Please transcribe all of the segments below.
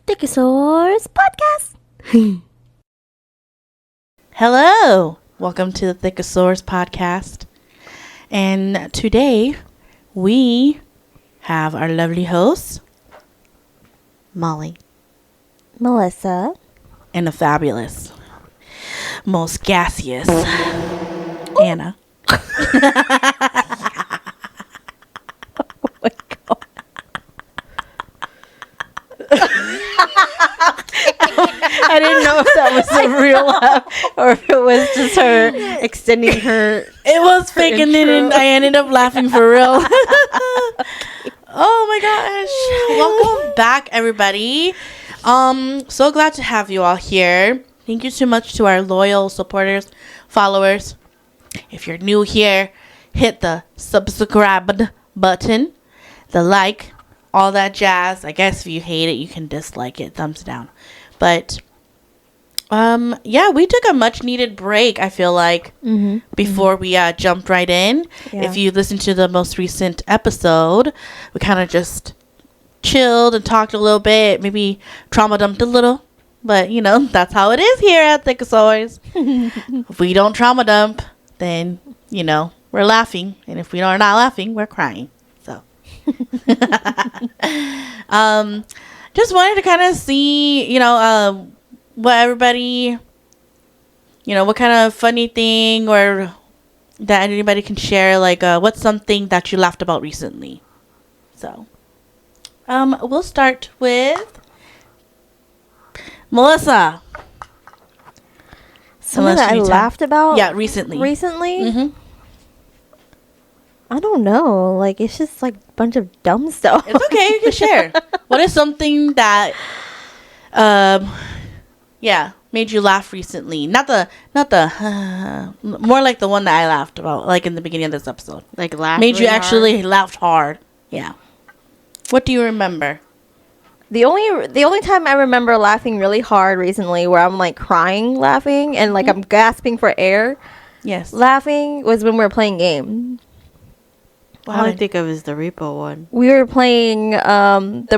Thiccasaurs podcast. Hello, welcome to the Thiccasaurs podcast. And today we have our lovely hosts, Molly, Melissa, and the fabulous, most gaseous Anna. I didn't know if that was a real laugh or if it was just her extending her. It was fake and then I ended up laughing for real. Oh my gosh. Welcome back, everybody. So glad to have you all here. Thank you so much to our loyal supporters, followers. If you're new here, hit the subscribe button, the like, all that jazz. I guess if you hate it, you can dislike it, thumbs down. But yeah, we took a much needed break, I feel like, before we jumped right in. Yeah. If you listen to the most recent episode, we kind of just chilled and talked a little bit, maybe trauma dumped a little. But, you know, that's how it is here at Thiccasaurs. If we don't trauma dump, then, you know, we're laughing. And if we are not laughing, we're crying. So, just wanted to kind of see, you know, what everybody, you know, what kind of funny thing or that anybody can share, like, what's something that you laughed about recently. So, we'll start with Melissa. Something that I laughed about? Yeah, recently. Recently? I don't know. Like, it's just like a bunch of dumb stuff. It's okay. You can share. What is something that, yeah, made you laugh recently? Not the, more like the one that I laughed about, like in the beginning of this episode. Like, laugh made you really actually hard? laughed hard. Yeah. What do you remember? The only time I remember laughing really hard recently where I'm like crying laughing and like I'm gasping for air Yes. laughing was when we were playing game. All I think of is the repo one. We were playing the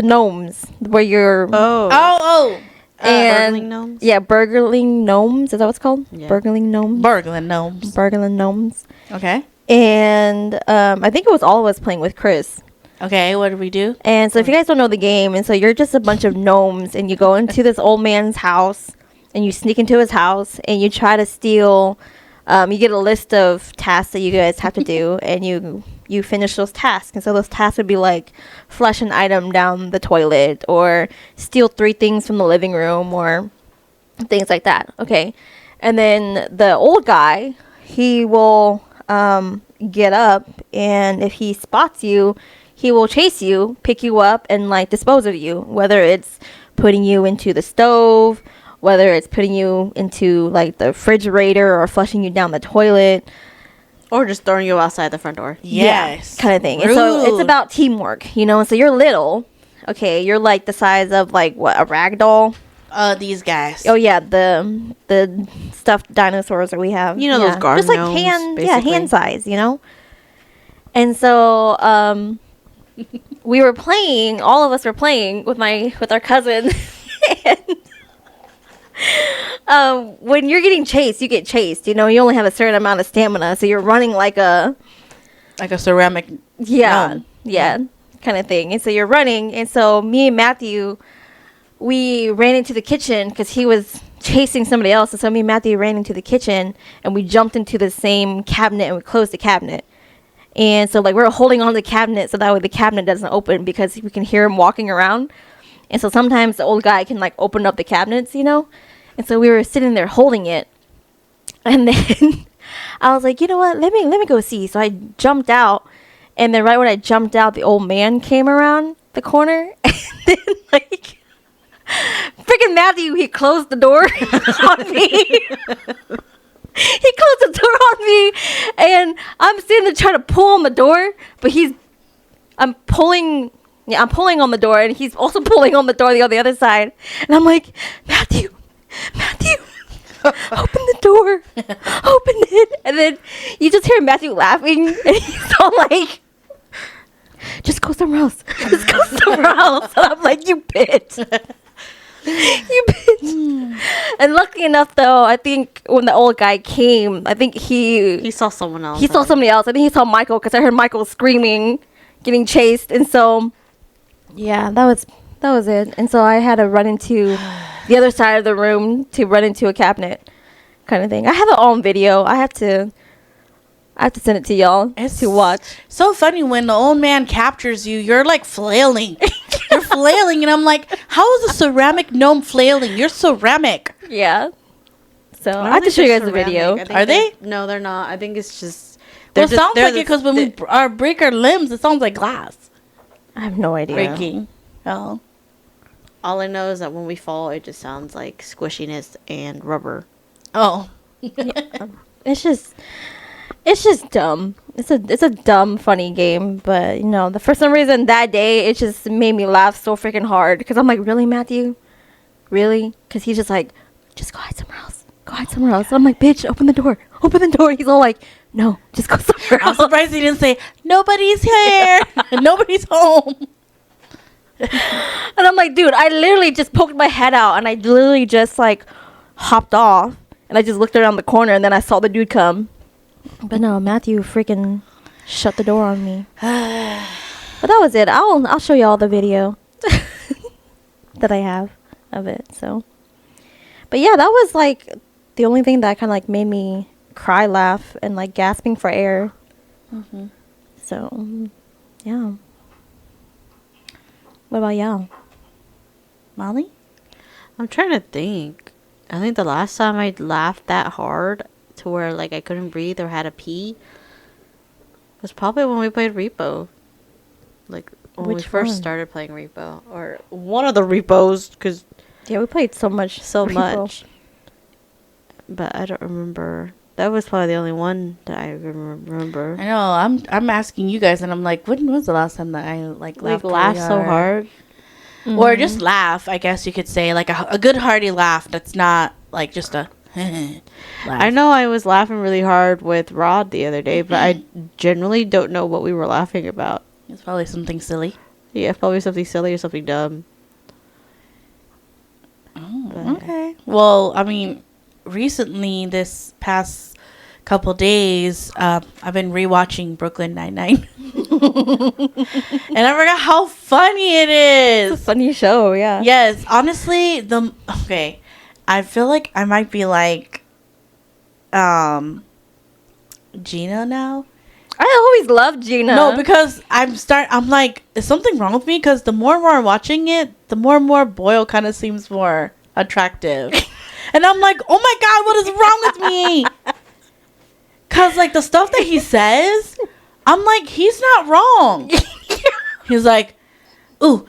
gnomes where you're Oh. and burgling gnomes? Yeah, burgling gnomes. Is that what it's called? Yeah. Burgling gnomes. Burgling gnomes. Burgling gnomes. Okay. And I think it was all of us playing with Chris. Okay, what did we do? And so if you guys don't know the game, and so you're just a bunch of gnomes, and you go into this old man's house, and you sneak into his house, and you try to steal. You get a list of tasks that you guys have to do, and you finish those tasks. And so those tasks would be like flush an item down the toilet, or steal 3 things from the living room, or things like that. Okay, and then the old guy, he will get up, and if he spots you, he will chase you, pick you up, and like dispose of you, whether it's putting you into the stove, whether it's putting you into like the refrigerator or flushing you down the toilet, Or just throwing you outside the front door. Yes. yeah, kind of thing. And so it's Rude. about teamwork, you know. And so you're little, okay, you're like the size of like what, a rag doll. These guys. Oh yeah, the stuffed dinosaurs that we have. You know, those garden just like gnomes, hand basically. size, you know. And so we were playing. All of us were playing with our cousin. And, when you're getting chased, you get chased. You know, you only have a certain amount of stamina, so you're running like a ceramic. yeah, gnome. kind of thing. And so you're running, and so me and Matthew, we ran into the kitchen because he was chasing somebody else. And so me and Matthew ran into the kitchen, and we jumped into the same cabinet, and we closed the cabinet. And so like we were holding on to the cabinet so that way the cabinet doesn't open because we can hear him walking around. And so sometimes the old guy can like open up the cabinets, you know. And so we were sitting there holding it, and then I was like, you know what? Let me go see. So I jumped out. And then right when I jumped out, the old man came around the corner. And then, like, freaking Matthew, he closed the door on me. He closed the door on me. And I'm sitting there trying to pull on the door. But I'm pulling on the door. And he's also pulling on the door on the other side. And I'm like, Matthew. Open the door. Open it. And then you just hear Matthew laughing. And he's all like, just go somewhere else. Just go somewhere else. And I'm like, you bitch. You bitch. And luckily enough, though, I think when the old guy came, I think He saw someone else. he saw somebody else. I think he saw Michael because I heard Michael screaming, getting chased. And so, yeah, that was it. And so I had to run into the other side of the room to run into a cabinet kind of thing. I have it all on video. I have to send it to y'all to watch. So funny when the old man captures you, you're like flailing. You're flailing, and I'm like, how is a ceramic gnome flailing? You're ceramic. Yeah. So don't I have to think show you they're guys the ceramic. video. I think Are they? No, they're not. I think it's just. Well, it sounds they're like it because when we break our limbs, it sounds like glass I have no idea. breaking. Oh. All I know is that when we fall, it just sounds like squishiness and rubber. Oh. It's just dumb. It's a dumb, funny game. But for some reason that day it just made me laugh so freaking hard because I'm like, really, Matthew, really? Because he's just like, just go hide somewhere else. Go hide somewhere else. I'm like, bitch, open the door. Open the door. He's all like, no, just go somewhere I'm else. surprised he didn't say, nobody's here. Nobody's home. And I'm like, dude, I literally just poked my head out and I literally just like hopped off and I just looked around the corner and then I saw the dude come. But no, Matthew freaking shut the door on me. But that was it. I'll show you all the video that I have of it. So, but yeah, that was like the only thing that kind of like made me cry, laugh, and like gasping for air. Mm-hmm. So, yeah. What about y'all? Molly? I'm trying to think. I think the last time I laughed that hard to where like I couldn't breathe or had to pee was probably when we played Repo. Like when we Which first one? started playing Repo, or one of the Repos, because Yeah, we played so much. so Repo. much. But I don't remember. That was probably the only one that I remember. I know. I'm asking you guys, and I'm like, when was the last time that I like Like laughed laughed so hard. or just laugh? I guess you could say like a good hearty laugh. That's not like just a. laugh. I know I was laughing really hard with Rod the other day, but I generally don't know what we were laughing about. It's probably something silly. Yeah, probably something silly or something dumb. Oh, But- okay. Well, I mean, recently this past couple days, I've been rewatching Brooklyn Nine-Nine, and I forgot how funny it It's a is. funny show, yeah. Yes, honestly, okay. I feel like I might be like, Gina now. I always loved Gina. No, because I'm like, is something wrong with me? Because the more and more I'm watching it, the more and more Boyle kind of seems more attractive. And I'm like, oh my God, what is wrong with me? Because, like, the stuff that he says, I'm like, he's not wrong. He's like, ooh,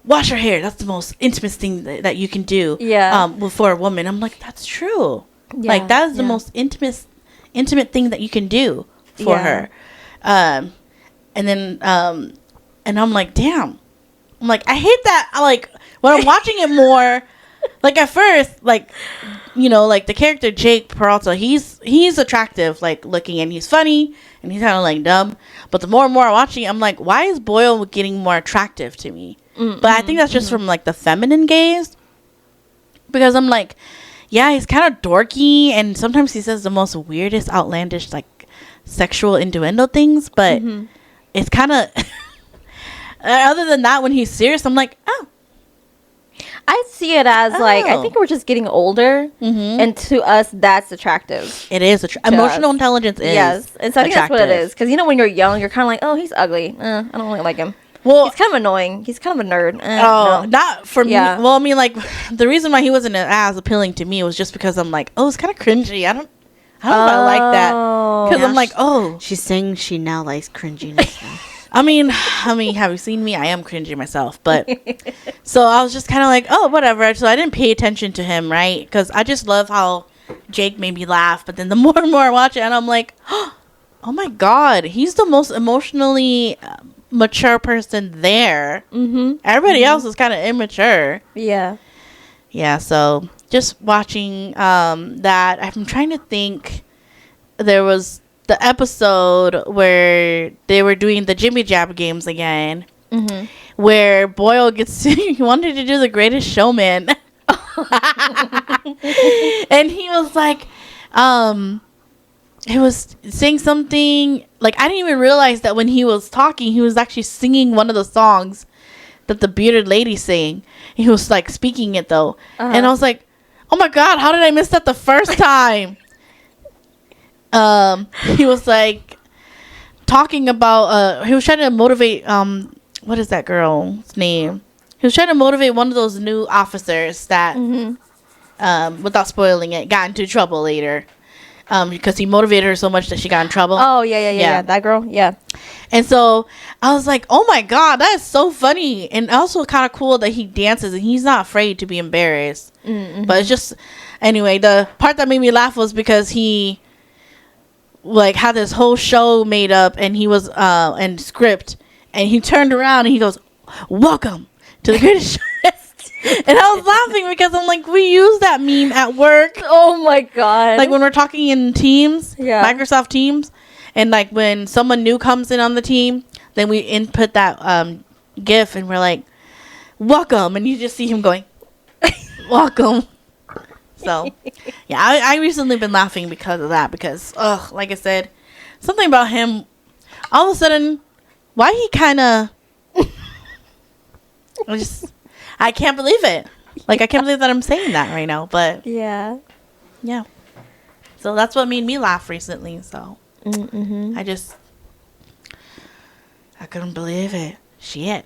wash your hair. That's the most intimate thing that you can do. Yeah. For a woman. I'm like, that's true. Yeah, Like, that is the yeah. most intimate thing that you can do for Yeah. her. And then, and I'm like, damn. I'm like, I hate that. Like, when I'm watching it more, like, at first, like, like the character Jake Peralta, he's attractive, like, looking, and he's funny, and he's kind of, like, dumb. But the more and more I'm watching it, I'm like, why is Boyle getting more attractive to me? But I think that's just from, like, the feminine gaze. Because I'm like, yeah, he's kind of dorky, and sometimes he says the most weirdest, outlandish, like, sexual innuendo things, but it's kind of... other than that, when he's serious, I'm like, oh. I see it as like, I think we're just getting older, and to us, that's attractive. It is. Emotional intelligence is Yes. And so I think that's what it attractive. is. Because, when you're young, you're kind of like, oh, he's ugly. I don't really like him. Well, He's kind of annoying. He's kind of a nerd. oh, No. not for Yeah. me. Well, I mean, like, the reason why he wasn't as appealing to me was just because I'm like, oh, it's kind of cringy. I don't know if I like that. Because Yeah, I'm like, oh. She's saying she now likes cringiness. now. I mean, have you seen me? I am cringy myself, but so I was just kind of like, oh, whatever. So I didn't pay attention to him, right? Because I just love how Jake made me laugh. But then the more and more I watch it, and I'm like, oh my God, he's the most emotionally mature person there. Everybody else is kind of immature. Yeah. Yeah, so just watching that, I'm trying to think. There was the episode where they were doing the Jimmy Jab games again, where Boyle gets he wanted to do the Greatest Showman. And he was like, he was saying something like, I didn't even realize that when he was talking, he was actually singing one of the songs that the bearded lady sang. He was like speaking it though, and I was like, oh my god, how did I miss that the first time? He was like talking about he was trying to motivate what is that girl's name? He was trying to motivate one of those new officers that without spoiling it got into trouble later. Because he motivated her so much that she got in trouble. Oh, yeah. That girl, yeah. And so I was like, oh my god, that is so funny. And also kind of cool that he dances and he's not afraid to be embarrassed. But it's just, anyway, the part that made me laugh was because he like had this whole show made up and he was and script, and he turned around and he goes, welcome to the Greatest Show. And I was laughing because I'm like, we use that meme at work. Oh my god. Like when we're talking in Teams, Yeah. Microsoft Teams, and like when someone new comes in on the team, then we input that GIF and we're like, welcome. And you just see him going, welcome. So, yeah, I recently been laughing because of that. Because, like I said, something about him, all of a sudden, why he kind of, I can't believe it. Like, I can't believe that I'm saying that right now. But, yeah. So, that's what made me laugh recently. So, I couldn't believe it. Shit.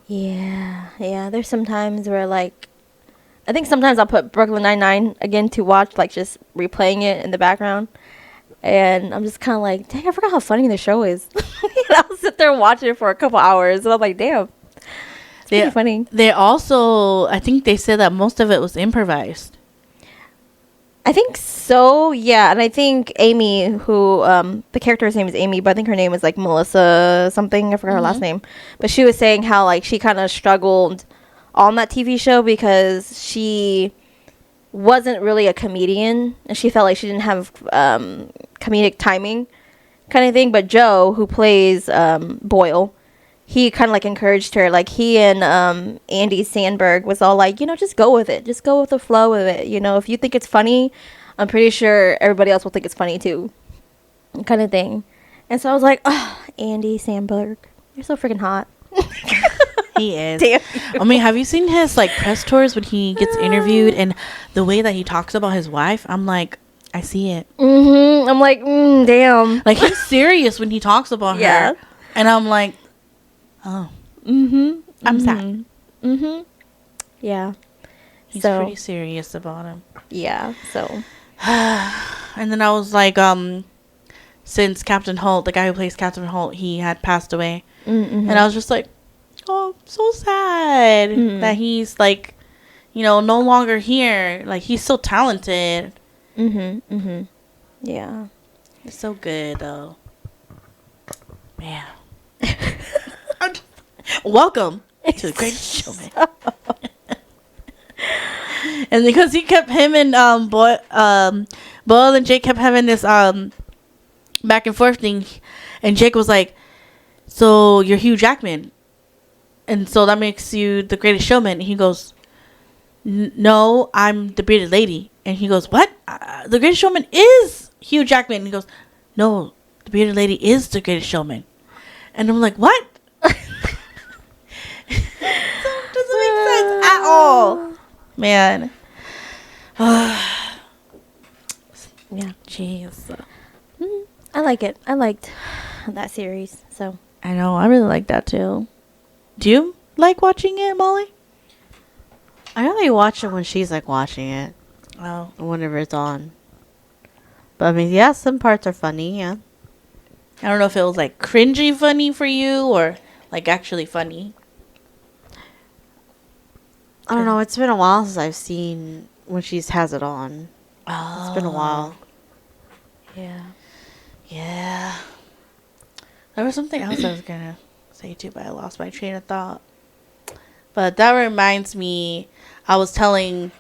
Yeah. There's some times where, like, I think sometimes I'll put Brooklyn Nine-Nine again to watch, like, just replaying it in the background. And I'm just kind of like, dang, I forgot how funny the show is. I'll sit there and watch it for a couple hours. And I'm like, damn. It's pretty funny. They also, I think they said that most of it was improvised. I think so, yeah. And I think Amy, who, the character's name is Amy, but I think her name is, like, Melissa something. I forgot her last name. But she was saying how, like, she kind of struggled on that TV show because she wasn't really a comedian. And she felt like she didn't have comedic timing kind of thing. But Joe, who plays Boyle, he kind of, like, encouraged her. Like, he and Andy Sandberg was all like, just go with it. Just go with the flow of it. If you think it's funny, I'm pretty sure everybody else will think it's funny, too. Kind of thing. And so I was like, oh, Andy Sandberg, you're so freaking hot. He is. Damn. I mean, have you seen his, like, press tours when he gets interviewed and the way that he talks about his wife? I'm like, I see it. I'm like, damn. Like, he's serious when he talks about Yeah. her. And I'm like, oh. I'm sad. Yeah. He's So- pretty serious about him. Yeah. So. And then I was like, since Captain Holt, the guy who plays Captain Holt, he had passed away. And I was just like, oh, so sad that he's like, no longer here. Like, he's so talented. Yeah. He's so good, though. Man. Welcome to the Greatest Showman. And because he kept him and Boyle and Jake kept having this back and forth thing, and Jake was like, so you're Hugh Jackman, and so that makes you the Greatest Showman. And he goes, no, I'm the bearded lady. And he goes, what? The Greatest Showman is Hugh Jackman. And he goes, no, the bearded lady is the Greatest Showman. And I'm like, what? Doesn't make sense at all, man. Yeah. Jeez. I like it. I liked that series. So. I know. I really like that too. Do you like watching it, Molly? I only watch it when she's like watching it, Oh. whenever it's on. But I mean, yeah, some parts are funny. Yeah. I don't know if it was like cringy funny for you or like actually funny. I don't know. It's been a while since I've seen when she has it on. Oh. It's been a while. Yeah. Yeah. There was something else I was gonna say too, but I lost my train of thought. But that reminds me, I was telling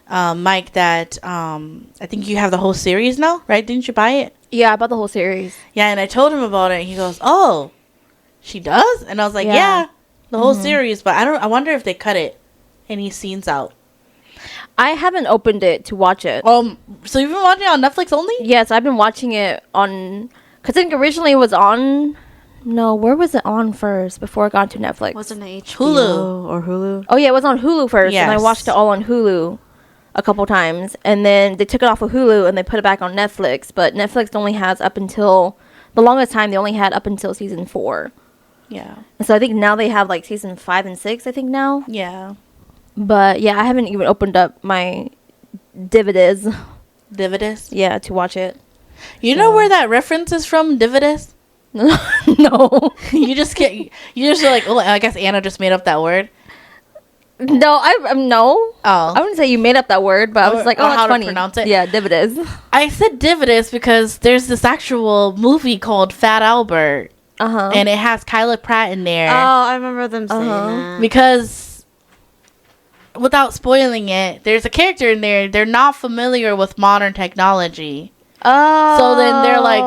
Mike that I think you have the whole series now, right? Didn't you buy it? Yeah, I bought the whole series. Yeah, and I told him about it, and he goes, "Oh, she does?" And I was like, Yeah. "Yeah, the whole series." But I wonder if they cut it any scenes out. I haven't opened it to watch it. So you've been watching it on Netflix only? Yes, I've been watching it on. Because I think originally it was on. No, where was it on first before it got to Netflix? Wasn't it HBO Hulu. or Hulu? Oh yeah, it was on Hulu first, and I Yes. watched it all on Hulu a couple times, and then they took it off of Hulu and they put it back on Netflix. But Netflix only has up until the longest time they only had up until season 4, Yeah, and so I think now they have like season 5 and 6. I think now, yeah. but yeah, I haven't even opened up my DVDs, Dividus. yeah, to watch it. You know where that reference is from? Dividus. No, You just are like, oh, I guess Anna just made up that word. no, no. I Oh, wouldn't say you made up that word, but I was like, or oh, that's how to funny. pronounce it. Yeah, DVDs. I said Dividus because there's this actual movie called Fat Albert, and it has Kyla Pratt in there. Oh, I remember them saying that. Because without spoiling it, there's a character in there. They're not familiar with modern technology. Oh. So then they're like,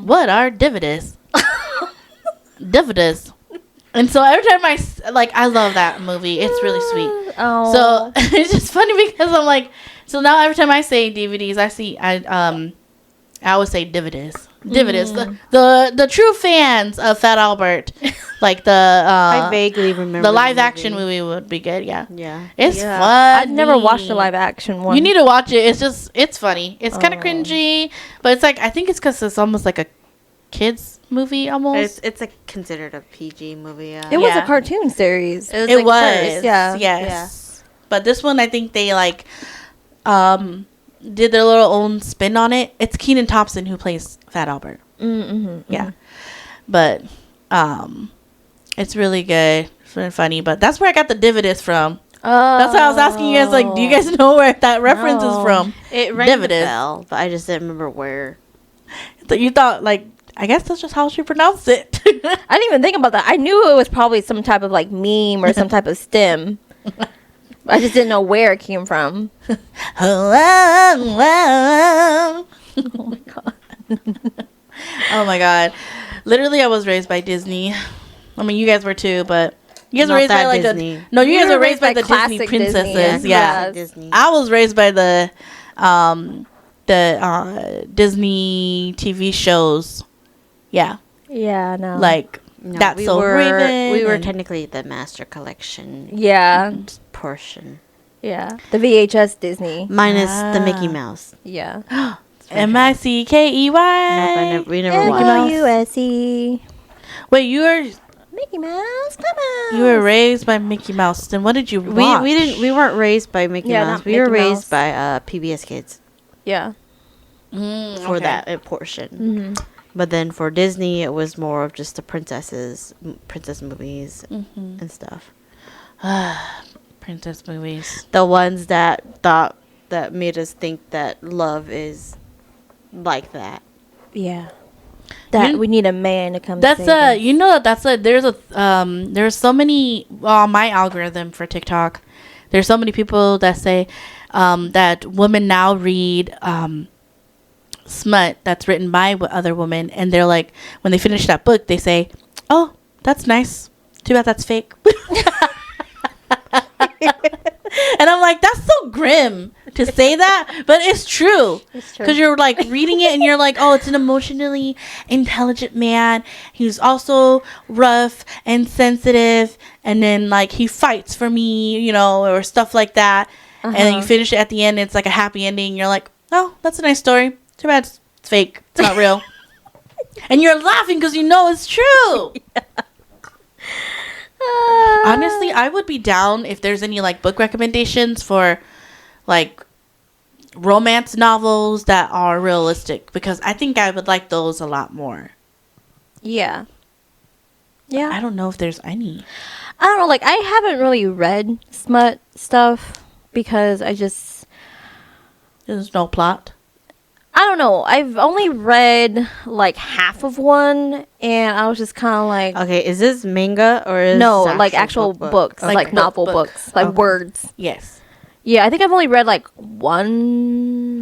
what are dividends? Dividends. And so every time I love that movie. It's really sweet. Oh. So it's just funny because I'm like, so now every time I say DVDs, I always say dividends. Dividends. The true fans of Fat Albert, like I vaguely remember the live action movie would be good. Yeah. Yeah. It's Yeah. fun. I've never watched a live action one. You need to watch it. It's funny. It's kind of cringy, but it's like, I think it's because it's almost like a kids movie almost. It's considered a PG movie. Yeah. It was Yeah. a cartoon series. It like was. first, yeah. Yes. But this one, I think they did their little own spin on it. It's Kenan Thompson who plays Fat Albert. Mm-hmm. Yeah. But it's really good. It's really funny. But that's where I got the dividends from. That's why I was asking you guys, like, do you guys know where that reference is from? It rang the Dividends. bell, but I just didn't remember where. You thought, like, I guess that's just how she pronounced it. I didn't even think about that. I knew it was probably some type of like meme or some type of stem. I just didn't know where it came from. Oh Oh my god. Oh my god. Literally, I was raised by Disney. I mean, you guys were too, but you guys Not were raised by that like Disney. you guys We were were raised by raised by the Disney classic princesses. Disney. Yeah. Yeah. Disney. I was raised by the Disney TV shows. Yeah. Yeah, no. Like No, That's we So were, Raven. We were and- technically the master collection yeah. portion, Yeah. The VHS Disney. minus the Ah. Mickey Mouse. Yeah. MICKEY. Nope, we never watched. M-O-U-S-E. Wait, you Mickey Mouse, come on. were raised by Mickey Mouse. Then what did you We watch? we weren't raised by Mickey Yeah, Mouse. not We were Mickey raised Mouse. by PBS Kids Yeah. for that portion. Mm-hmm. But then for Disney, it was more of just the princess movies and stuff. Princess movies. The ones that made us think that love is like that. Yeah. That You- we need a man to come That's save us. you know that's there's so many on my algorithm for TikTok. There's so many people that say that women now read smut that's written by other women, and they're like, when they finish that book, they say, "Oh, that's nice. Too bad that's fake." And I'm like, that's so grim to say that, but it's true. It's true. Because you're like reading it and you're like, oh, it's an emotionally intelligent man. He's also rough and sensitive, and then like he fights for me, or stuff like that. And then you finish it at the end, it's like a happy ending. You're like, oh, that's a nice story. Too bad it's fake. It's not real. And you're laughing because you know it's true. Honestly, I would be down if there's any like book recommendations for like romance novels that are realistic, because I think I would like those a lot more. Yeah. Yeah. I don't know if there's any. I don't know. Like, I haven't really read smut stuff because There's no plot. I don't know. I've only read like half of one, and I was just kind of like, Okay, is this manga or is no, this like actual book? books, Like like book novel books. books, like Okay. words. Yes. Yeah, I think I've only read like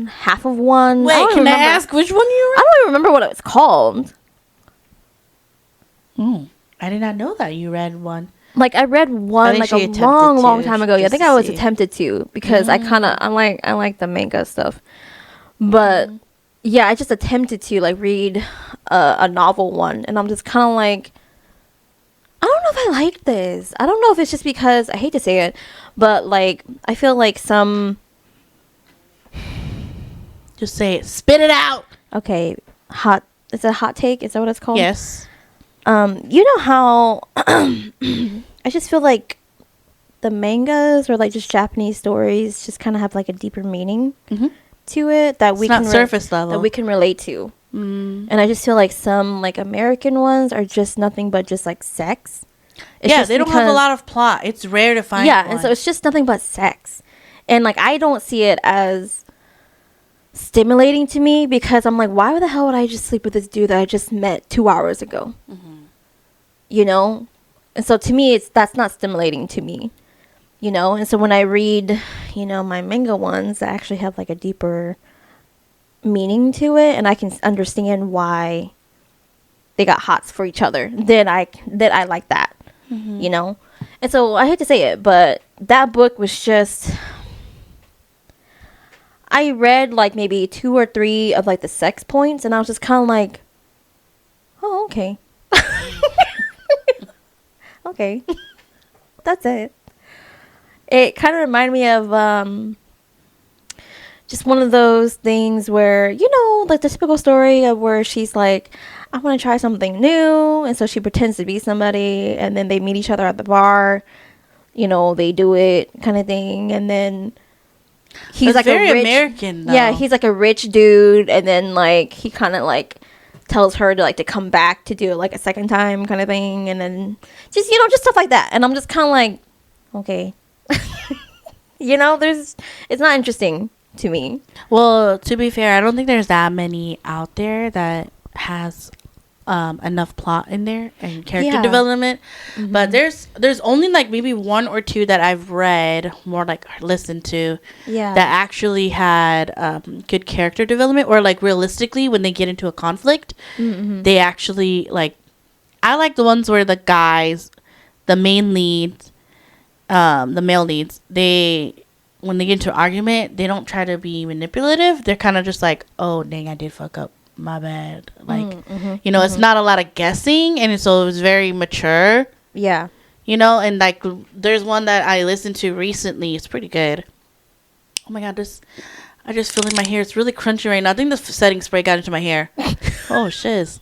half of one. Wait, don't can I remember. ask which one you I don't even remember what it was called. read? I did not know that you read one. Like I read one think like she a attempted long to, time ago. Yeah, I just think to I was see. attempted to because I like the manga stuff, but yeah, I just attempted to like read a novel one, and I'm just kind of like, I don't know if I like this. I don't know if it's just because I hate to say it, but like I feel like some Just say it. Spit it out. okay hot. Is it a hot take? Is that what it's called? Yes. You know how I just feel like the mangas or like just Japanese stories just kind of have like a deeper meaning Mhm. to it that It's we not can surface level. that we can relate to. Mm. And I just feel like some like American ones are just nothing but just like sex. It's Yeah, just they don't have a because- lot of plot. It's rare to find. Yeah, one. and so it's just nothing but sex. And like I don't see it as stimulating to me because I'm like, why the hell would I just sleep with this dude that I just met 2 hours ago? You know? And so to me that's not stimulating to me. You know? And so when I read, you know, my manga ones that actually have like a deeper meaning to it and I can understand why they got hots for each other, then I like that. You know? And so I hate to say it, but that book was just I read like maybe 2 or 3 of like the sex points and I was just kind of like, oh, okay. Okay. That's it. It kind of reminded me of just one of those things where, you know, like the typical story of where she's like, I want to try something new. And so she pretends to be somebody and then they meet each other at the bar. You know, they do it kind of thing. And then he's That's like very a rich, American, though. Yeah, he's like a rich dude. And then like he kind of like tells her to like to come back to do it like a second time kind of thing. And then just, you know, just stuff like that. And I'm just kind of like, okay. You know, it's not interesting to me. Well, to be fair, I don't think there's that many out there that has enough plot in there and character Yeah. development. But there's only like maybe 1 or 2 that I've read, more like listened to, Yeah. that actually had good character development, or like realistically when they get into a conflict, they actually like. I like the ones where the guys, the main leads, the male leads, when they get into an argument, they don't try to be manipulative. They're kind of just like, oh, dang, I did fuck up. My bad. Like, you know, it's not a lot of guessing. And so it was very mature, Yeah. you know. And like, there's one that I listened to recently. It's pretty good. Oh my God. I just feel like my hair is really crunchy right now. I think the setting spray got into my hair. Oh, shiz.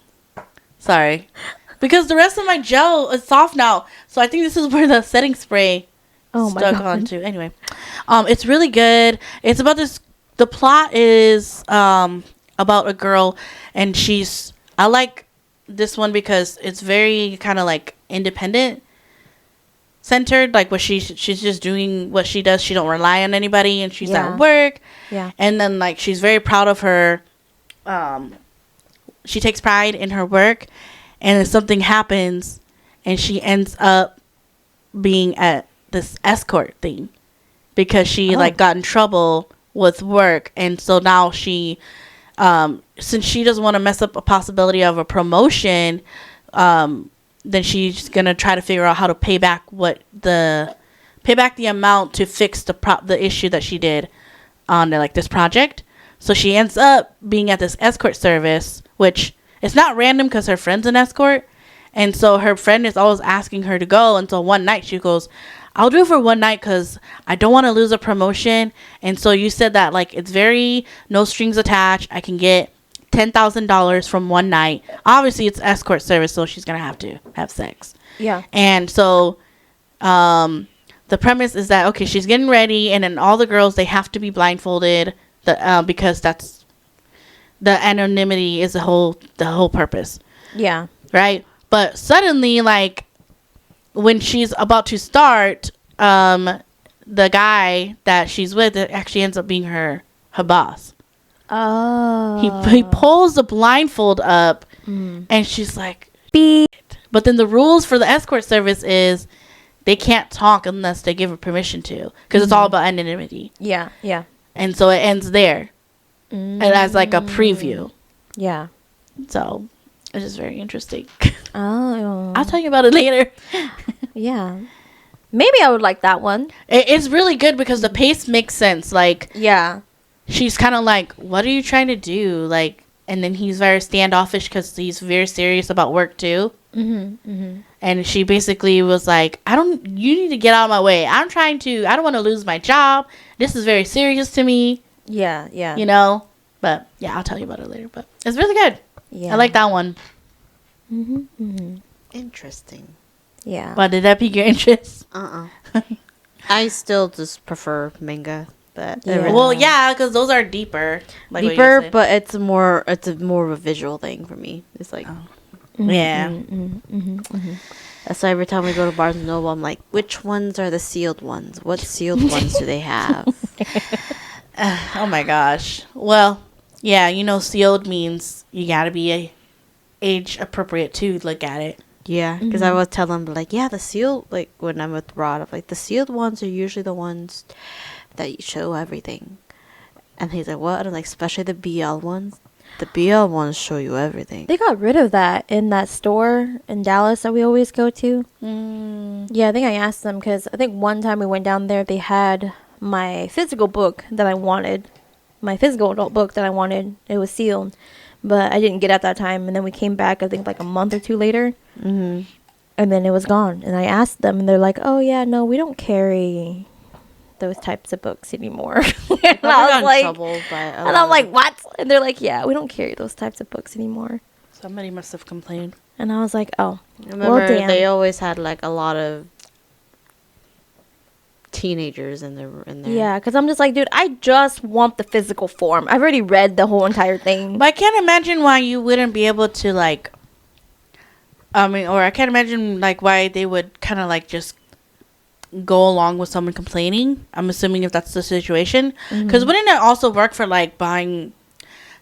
Sorry. Because the rest of my gel is soft now. So I think this is where the setting spray Oh my stuck God. onto. Anyway, it's really good. It's about this. The plot is about a girl, and I like this one because it's very kind of like independent centered. Like what she's just doing what she does. She don't rely on anybody, and she's Yeah. at work. Yeah. And then like she's very proud of her. She takes pride in her work, and then something happens, and she ends up being at this escort thing because she like got in trouble with work, and so now she since she doesn't want to mess up a possibility of a promotion, then she's gonna try to figure out how to pay back the amount to fix the issue that she did on like this project. So she ends up being at this escort service, which it's not random because her friend's an escort. And so her friend is always asking her to go until one night she goes, I'll do it for one night because I don't want to lose a promotion. And so you said that like it's very no strings attached. I can get $10,000 from one night. Obviously it's escort service, so she's going to have sex. Yeah. And so the premise is that, okay, she's getting ready, and then all the girls, they have to be blindfolded because that's the anonymity is the whole purpose. Yeah. Right? But suddenly, like, when she's about to start, the guy that she's with actually ends up being her boss. Oh. He pulls the blindfold up, and she's like, Beep. but then the rules for the escort service is they can't talk unless they give her permission to, because it's all about anonymity. Yeah. Yeah. And so it ends there, and as like a preview. Yeah. So it's just very interesting. Oh. I'll tell you about it later. Yeah. Maybe I would like that one. It's really good because the pace makes sense. Like, Yeah. she's kind of like, what are you trying to do? Like, and then he's very standoffish because he's very serious about work too. And she basically was like, you need to get out of my way. I don't want to lose my job. This is very serious to me, Yeah. Yeah. you know? But yeah, I'll tell you about it later. But it's really good. Yeah. I like that one. Interesting. Yeah. But did that pique your interest? I still just prefer manga, but Yeah. Well, yeah, because those are deeper. Like what you deeper, said. but it's more of a visual thing for me. It's like Yeah. that's why every time we go to Barnes and Noble, I'm like, which ones are the sealed ones? What sealed ones do they have? Oh my gosh. Well, yeah, sealed means you gotta be age appropriate to look at it. Yeah, because I was telling them, like, yeah, the sealed, like, when I'm with Rod, I'm like, the sealed ones are usually the ones that show everything. And he's like, what? And I'm like, especially the BL ones. The BL ones show you everything. They got rid of that in that store in Dallas that we always go to. Yeah, I think I asked them because I think one time we went down there, they had my physical book that I wanted. My physical adult book that I wanted. It was sealed. But I didn't get it at that time. And then we came back, I think, like a month or two later. And then it was gone. And I asked them, and they're like, oh, yeah, no, we don't carry those types of books anymore. And I was like, and I'm like, what? And they're like, yeah, we don't carry those types of books anymore. Somebody must have complained. And I was like, oh, Remember, well, damn. they always had, like, a lot of teenagers in there. Yeah, because I'm just like, dude, I just want the physical form. I've already read the whole entire thing. But I can't imagine why you wouldn't be able to, like, or I can't imagine, like, why they would kind of, like, just go along with someone complaining. I'm assuming if that's the situation. Because wouldn't it also work for, like, buying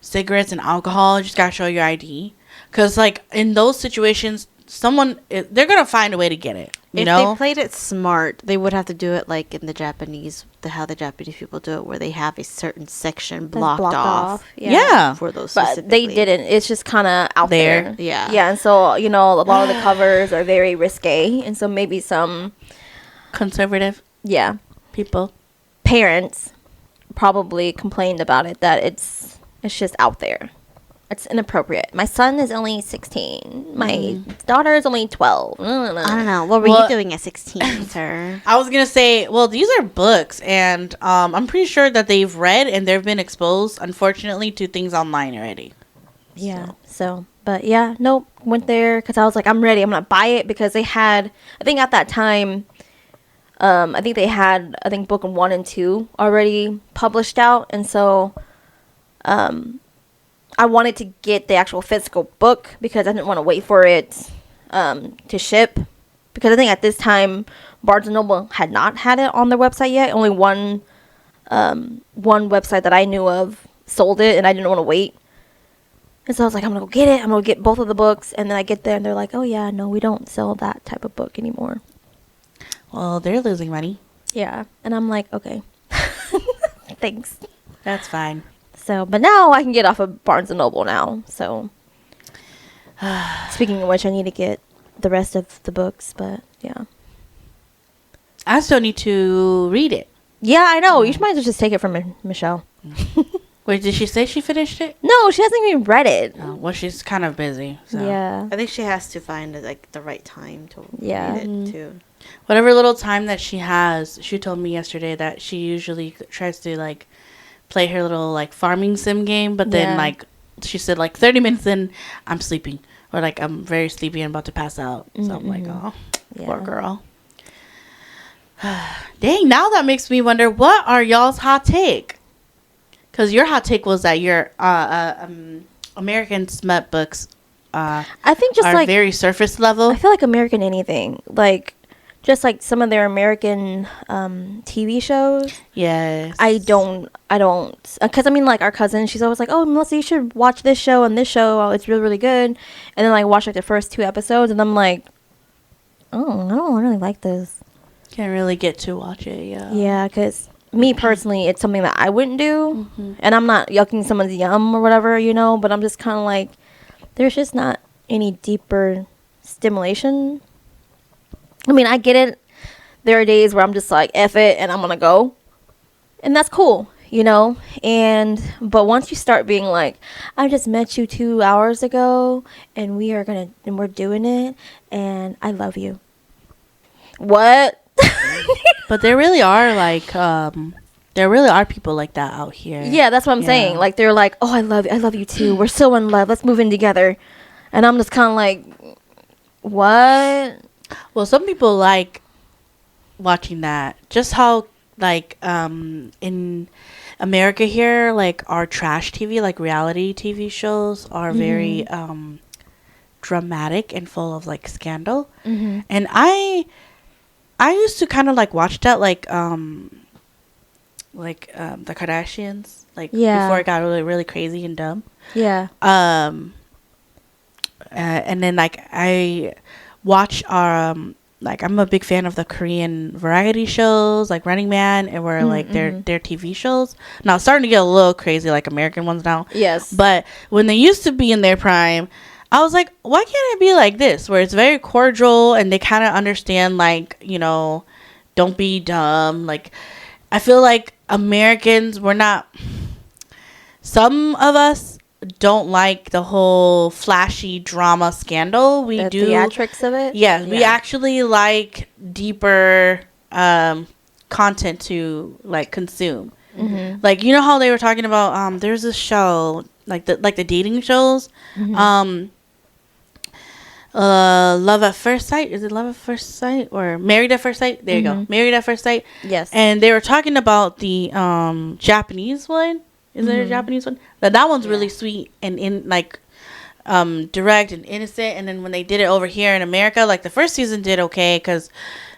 cigarettes and alcohol? You just gotta show your ID. Because, like, in those situations, they're gonna find a way to get it. If they played it smart, they would have to do it like in the Japanese, how the Japanese people do it, where they have a certain section blocked off. Yeah. For those, But they didn't. It's just kind of out there. Yeah. Yeah, and so, a lot of the covers are very risque. And so maybe some, conservative people. parents probably complained about it, that it's just out there. It's inappropriate. My son is only 16. My daughter is only 12. I don't know. What were you doing at 16, sir? I was gonna say, well, these are books, and I'm pretty sure that they've read and they've been exposed, unfortunately, to things online already. Yeah. So, but yeah, nope. Went there because I was like, I'm ready. I'm gonna buy it because they had. I think at that time, I think they had. I think book 1 and 2 already published out, and so, I wanted to get the actual physical book because I didn't want to wait for it to ship. Because I think at this time, Barnes & Noble had not had it on their website yet. Only one website that I knew of sold it, and I didn't want to wait. And so I was like, I'm going to go get it. I'm going to get both of the books. And then I get there, and they're like, oh, yeah, no, we don't sell that type of book anymore. Well, they're losing money. Yeah. And I'm like, okay. Thanks. That's fine. So, but now I can get off of Barnes & Noble now. So, speaking of which, I need to get the rest of the books, but yeah. I still need to read it. Yeah, I know. You might as well just take it from Michelle. Wait, did she say she finished it? No, she hasn't even read it. Oh, well, she's kind of busy. So. Yeah. I think she has to find like the right time to read it too. Whatever little time that she has, she told me yesterday that she usually tries to like play her little like farming sim game, but then like she said like 30 minutes in, I'm sleeping, or like I'm very sleepy and about to pass out. So I'm like, oh, poor girl. Dang, now that makes me wonder, what are y'all's hot take? Because your hot take was that your American smut books I think just are like very surface level. I feel like American anything, like just like some of their American TV shows. Yes. I don't, because I mean, like our cousin, she's always like, "Oh, Melissa, you should watch this show and this show. Oh, it's really, really good." And then like watch like the first 2 episodes, and I'm like, "Oh, I don't really like this." Can't really get to watch it. Yeah. Yeah, because me personally, it's something that I wouldn't do. Mm-hmm. And I'm not yucking someone's yum or whatever, but I'm just kind of like, there's just not any deeper stimulation. I mean, I get it. There are days where I'm just like, F it, and I'm going to go. And that's cool, but once you start being like, I just met you 2 hours ago, and we're doing it, and I love you. What? But there really are like there really are people like that out here. Yeah, that's what I'm saying. Like, they're like, oh, I love you too. We're so in love. Let's move in together. And I'm just kind of like, what? Well, some people like watching that. Just how like in America here, like our trash TV, like reality TV shows are very dramatic and full of like scandal. Mm-hmm. And I used to kind of like watch that the Kardashians, like before it got really really crazy and dumb. Yeah. And then like I watch our like I'm a big fan of the Korean variety shows like Running Man and where like their TV shows. Now it's starting to get a little crazy like American ones now. Yes. But when they used to be in their prime, I was like, why can't it be like this where it's very cordial and they kind of understand like, don't be dumb. Like I feel like Americans, some of us don't like the whole flashy drama scandal. We the do theatrics of it. Yeah, we actually like deeper content to like consume. Mm-hmm. Like how they were talking about there's a show like the dating shows. Mm-hmm. Love at First Sight. Is it Love at First Sight or Married at First Sight? There you go. Married at First Sight. Yes. And they were talking about the Japanese one. Is there a Japanese one? That one's really sweet and direct and innocent. And then when they did it over here in America, like the first season did okay because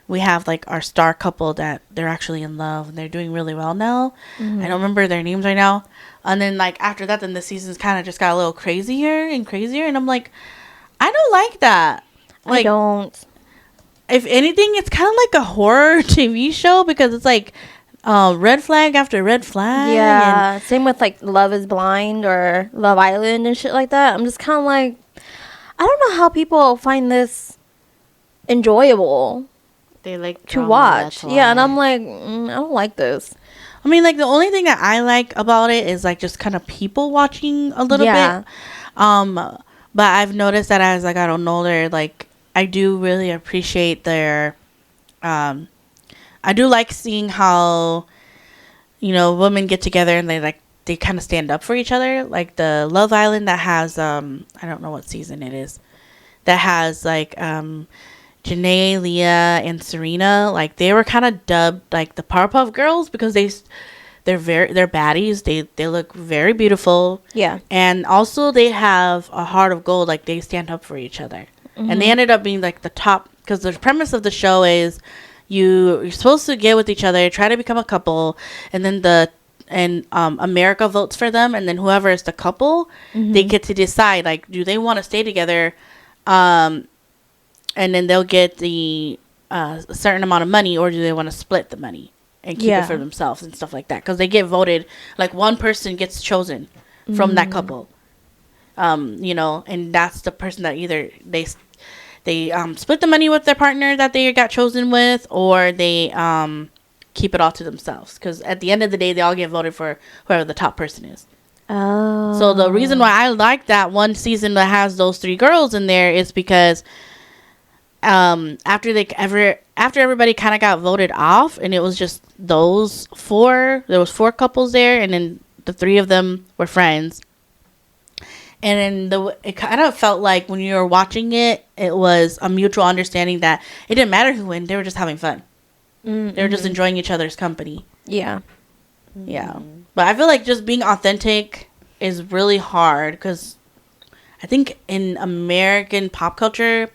we have like our star couple that they're actually in love and they're doing really well now. I don't remember their names right now. And then like after that, then the seasons kind of just got a little crazier and crazier. And I'm like, I don't like that. Like, I don't. If anything, it's kind of like a horror TV show because it's like red flag after red flag. Yeah. Same with like Love is Blind or Love Island and shit like that. I'm just kind of like, I don't know how people find this enjoyable They like to drama, watch. that's Yeah, why. and I'm like, I don't like this. I mean, like the only thing that I like about it is like just kind of people watching a little bit. But I've noticed that as I got older, like I do really appreciate their. I do like seeing how, women get together and they kind of stand up for each other. Like the Love Island that has I don't know what season it is, that has like Janae, Leah, and Serena. Like they were kind of dubbed like the Powerpuff Girls because they're baddies. They look very beautiful. Yeah. And also they have a heart of gold. Like they stand up for each other. And they ended up being like the top because the premise of the show is you're supposed to get with each other, try to become a couple, and then America votes for them, and then whoever is the couple, they get to decide like do they want to stay together, and then they'll get the a certain amount of money, or do they want to split the money and keep it for themselves and stuff like that? Because they get voted, like one person gets chosen from that couple, and that's the person that either they split the money with their partner that they got chosen with, or they keep it all to themselves. Because at the end of the day, they all get voted for whoever the top person is. Oh. So the reason why I like that one season that has those 3 girls in there is because after everybody kind of got voted off, and it was just those 4. There was 4 couples there, and then the 3 of them were friends. And then it kind of felt like when you were watching it, it was a mutual understanding that it didn't matter who won. They were just having fun. They were just enjoying each other's company. Yeah. Yeah. But I feel like just being authentic is really hard because I think in American pop culture,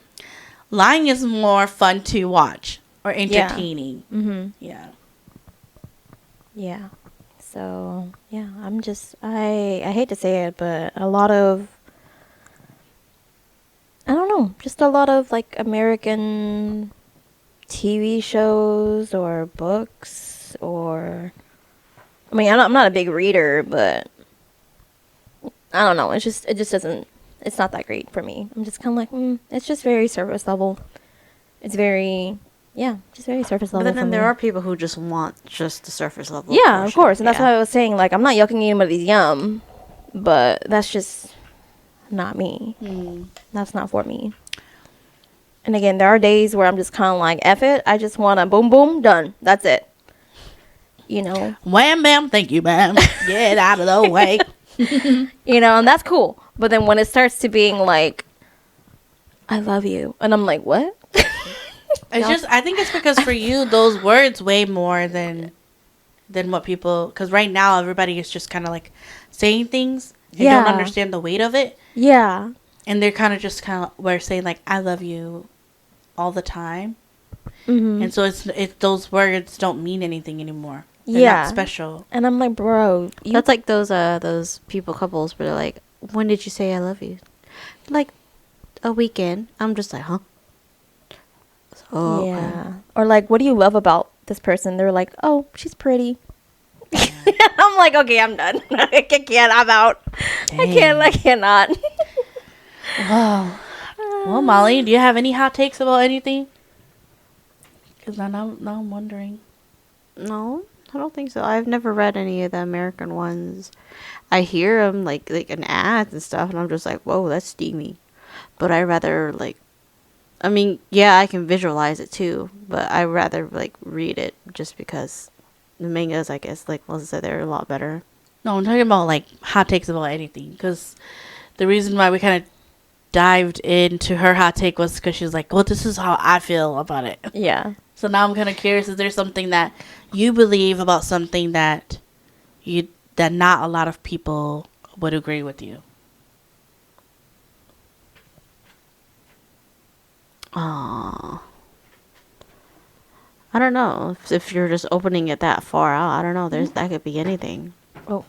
lying is more fun to watch or entertaining. Yeah. Yeah. So, yeah, I'm just, I hate to say it, but a lot of, I don't know, just a lot of, like, American TV shows or books or. I mean, I'm not a big reader, but I don't know. It just doesn't. It's not that great for me. I'm just kind of like, it's just very surface level. It's very, just very surface level. But then for there me. are people who just want just the surface level. Yeah, of portion. course, and that's Yeah. why I was saying like I'm not yucking anybody's yum, but that's just not me. That's not for me. And again, there are days where I'm just kind of like, F it. I just want to boom, boom, done. That's it. You know? Wham, bam, thank you, ma'am. Get out of the way. You know, and that's cool. But then when it starts to being like, I love you. And I'm like, what? It's just, I think it's because for you, those words weigh more than what people, because right now everybody is just kind of like saying things and Yeah. don't understand the weight of it. Yeah. And they're kind of just we're saying like, I love you all the time. Mm-hmm. And so it's those words don't mean anything anymore. They're Yeah. not special. And I'm like, bro. That's like those people couples where they're like, when did you say I love you? Like a weekend. I'm just like, huh? Oh, yeah. okay. Or like, what do you love about this person? They're like, oh, she's pretty. I'm like, okay, I'm done. I can't. I'm out. I cannot. Wow. Well, Molly, do you have any hot takes about anything? Because now I'm wondering. No, I don't think so. I've never read any of the American ones. I hear them like in ads and stuff, and I'm just like, whoa, that's steamy. But I rather like, I mean, yeah, I can visualize it too, but I rather like read it just because the mangas, I guess, like Melissa said, they're a lot better. No, I'm talking about like hot takes about anything. Because the reason why we kind of dived into her hot take was because she was like, well, this is how I feel about it. Yeah. So now I'm kind of curious, is there something that you believe about something that not a lot of people would agree with you? Oh, I don't know if you're just opening it that far out. I don't know. That could be anything. Oh.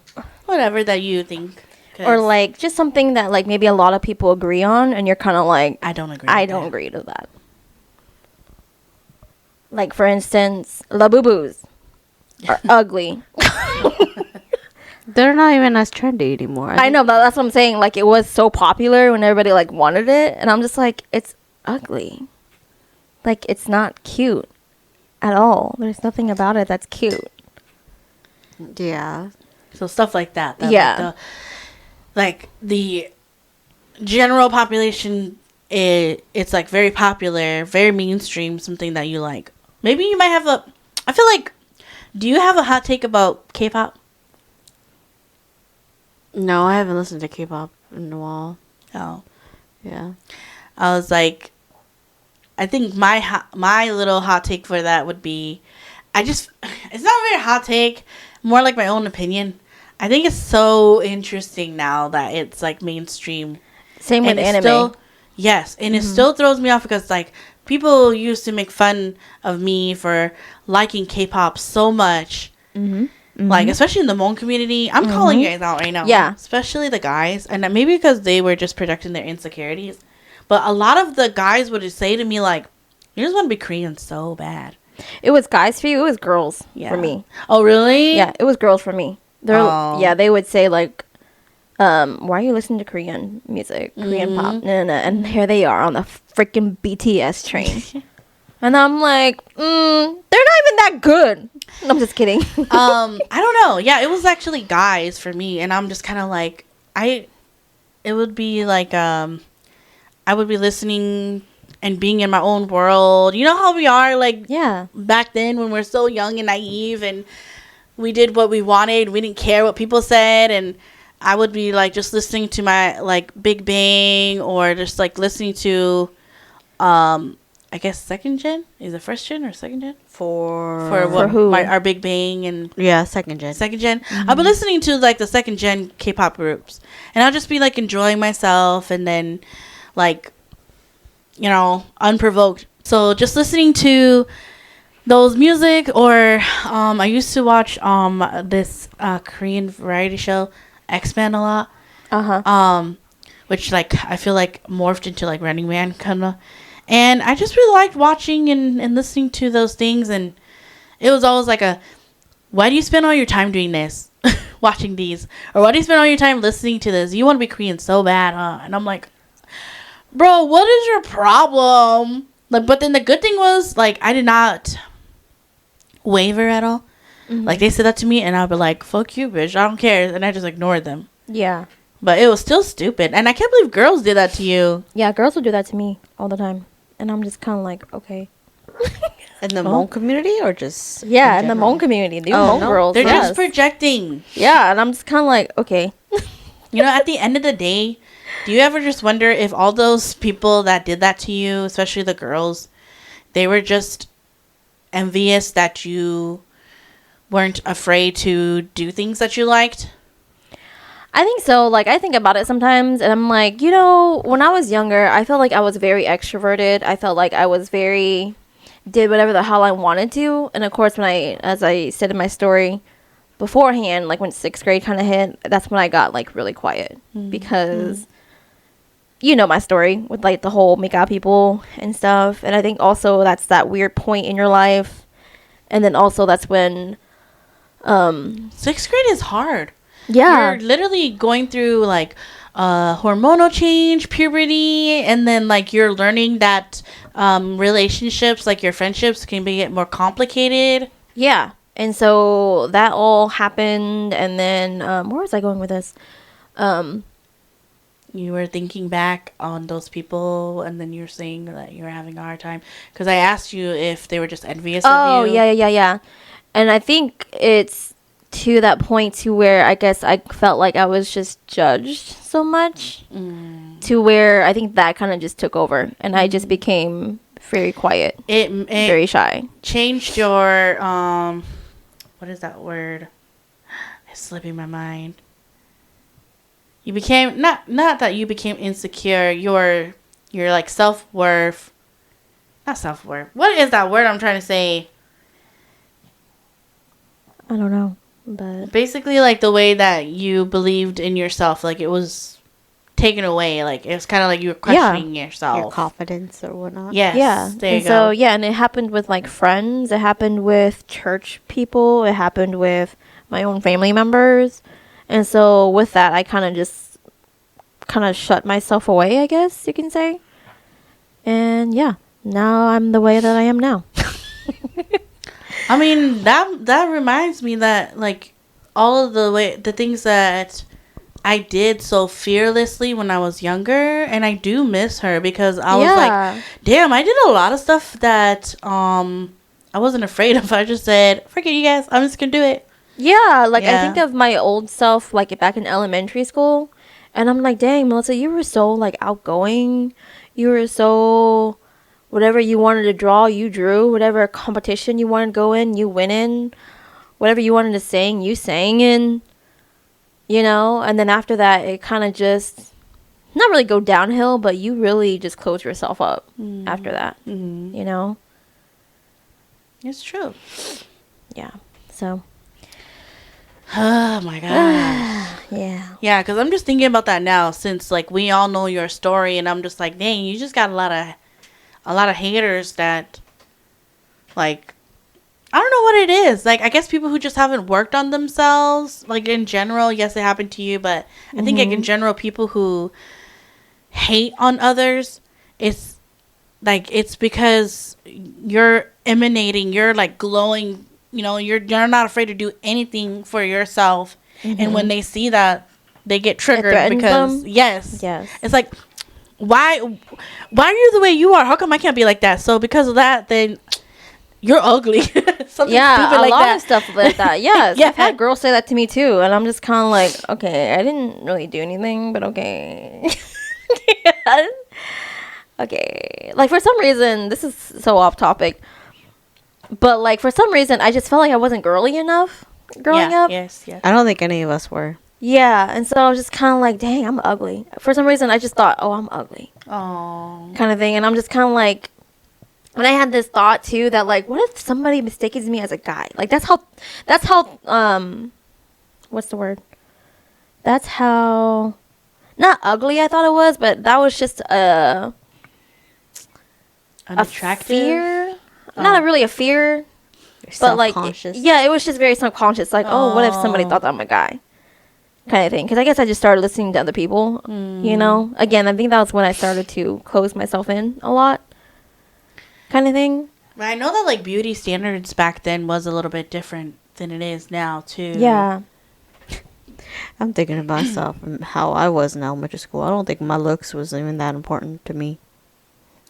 Whatever that you think. 'Cause Or like just something that like maybe a lot of people agree on, and you're kind of like, I don't agree. I don't agree to that. Like for instance, Labubus are ugly. They're not even as trendy anymore. I know, but that's what I'm saying. Like it was so popular when everybody like wanted it, and I'm just like, it's ugly. Like it's not cute at all. There's nothing about it that's cute. Yeah. So stuff like that. Yeah. Like the general population, it's like very popular, very mainstream, something that you like. Maybe you might have I feel like, do you have a hot take about K-pop? No, I haven't listened to K-pop in a while. Oh. Yeah. I was like, I think my little hot take for that would be, it's not a very hot take, more like my own opinion. I think it's so interesting now that it's like mainstream. Same with And anime. Yes, and it still throws me off because like people used to make fun of me for liking K-pop so much. Like especially in the Hmong community. I'm calling you guys out right now. Yeah. Especially the guys, and maybe because they were just projecting their insecurities. But a lot of the guys would just say to me like, "You just want to be Korean so bad." It was guys for you. It was girls Yeah. for me. Oh really? Yeah, it was girls for me. Oh. Yeah, they would say like, why are you listening to Korean music, Korean pop? No, and here they are on the freaking BTS train, and I'm like, they're not even that good. I'm just kidding. I don't know. Yeah, it was actually guys for me, and I'm just kind of like, it would be like, I would be listening and being in my own world. You know how we are, like, Yeah. back then when we're so young and naive, and we did what we wanted. We didn't care what people said, and I would be like just listening to my like Big Bang, or just like listening to, I guess second gen. Is it first gen or second gen? For What who? our Big Bang and yeah, second gen. second gen. I've been listening to like the second gen K-pop groups, and I'll just be like enjoying myself, and then like, you know, unprovoked. So just listening to those music, or I used to watch this Korean variety show X-Men a lot, Uh huh. which like I feel like morphed into like Running Man kind of, And I just really liked watching and listening to those things. And it was always like why do you spend all your time doing this? Watching these? Or why do you spend all your time listening to this? You want to be Korean so bad, huh? And I'm like, bro, what is your problem? Like, but then the good thing was, like, I did not waver at all. Mm-hmm. Like, they said that to me, and I'd be like, fuck you, bitch. I don't care. And I just ignored them. Yeah. But it was still stupid. And I can't believe girls did that to you. Yeah, girls will do that to me all the time. And I'm just kind of like, okay. In the Hmong community or just Yeah, in the general? Hmong community. The Oh, Hmong no. girls. They're yes. just projecting. Yeah, and I'm just kind of like, okay. You know, at the end of the day, do you ever just wonder if all those people that did that to you, especially the girls, they were just envious that you weren't afraid to do things that you liked? I think so. Like, I think about it sometimes, and I'm like, you know, when I was younger, I felt like I was very extroverted. I felt like I was did whatever the hell I wanted to. And of course, as I said in my story beforehand, like when 6th grade kind of hit, that's when I got like really quiet because you know my story with like the whole make out people and stuff. And I think also that's that weird point in your life. And then also that's when 6th grade is hard. yeah. You're literally going through like hormonal change, puberty, and then like you're learning that relationships, like your friendships, can get more complicated. Yeah. And so that all happened. And then where was I going with this? You were thinking back on those people, and then you're saying that you were having a hard time. Because I asked you if they were just envious of Oh, you. yeah. And I think it's to that point to where I guess I felt like I was just judged so much to where I think that kind of just took over. And I just became very quiet, It very shy. changed your, what is that word? It's slipping my mind. You became, not that you became insecure, your like self-worth, not self-worth. What is that word I'm trying to say? I don't know. But Basically, like the way that you believed in yourself, like it was taken away. Like it was kind of like you were questioning yourself. Your confidence or whatnot. Yes. yeah. There And you so, go. yeah. And it happened with like friends. It happened with church people. It happened with my own family members. And so with that, I kind of shut myself away, I guess you can say. And yeah, now I'm the way that I am now. I mean, that reminds me that like all of the things that I did so fearlessly when I was younger, and I do miss her because I was like, damn, I did a lot of stuff that I wasn't afraid of. I just said, forget you guys, I'm just gonna do it. Yeah, like I Yeah. think of my old self, like back in elementary school, and I'm like, dang, Melissa, you were so like outgoing. You were so whatever you wanted to draw, you drew. Whatever competition you wanted to go in, you went in. Whatever you wanted to sing, you sang in. You know, and then after that, it kind of just not really go downhill, but you really just close yourself up after that. Mm-hmm. You know, It's true. yeah. So Oh my god. yeah. Yeah, because I'm just thinking about that now, since like we all know your story, and I'm just like, dang, you just got a lot of haters that, like, I don't know what it is. Like, I guess people who just haven't worked on themselves, like in general, yes, it happened to you, but I think like in general, people who hate on others, it's like it's because you're emanating, you're like glowing. You know, you're not afraid to do anything for yourself, and when they see that, they get triggered threatens because them? yes, Yes. it's like why are you the way you are? How come I can't be like that? So because of that, then you're ugly. Something Yeah, stupid a like lot that. of stuff like that. Yes, Yeah. I've had girls say that to me too, and I'm just kind of like, okay, I didn't really do anything, but okay. Okay, like for some reason, this is so off topic, but like for some reason, I just felt like I wasn't girly enough growing up. Yes, yes. I don't think any of us were. Yeah, and so I was just kind of like, dang, I'm ugly. For some reason, I just thought, oh, I'm ugly, Oh, kind of thing, and I'm just kind of like. And I had this thought too that like, what if somebody mistakes me as a guy? Like that's how, what's the word? That's how, not ugly I thought it was, but that was just a Unattractive? fear. Oh. Not really a fear, but like, Self-conscious. yeah, it was just very subconscious. Like, oh, what if somebody thought that I'm a guy? Kind of thing. Because I guess I just started listening to other people. You know, again, I think that was when I started to close myself in a lot. Kind of thing. But I know that like beauty standards back then was a little bit different than it is now too. Yeah. I'm thinking of myself and how I was in elementary school. I don't think my looks was even that important to me.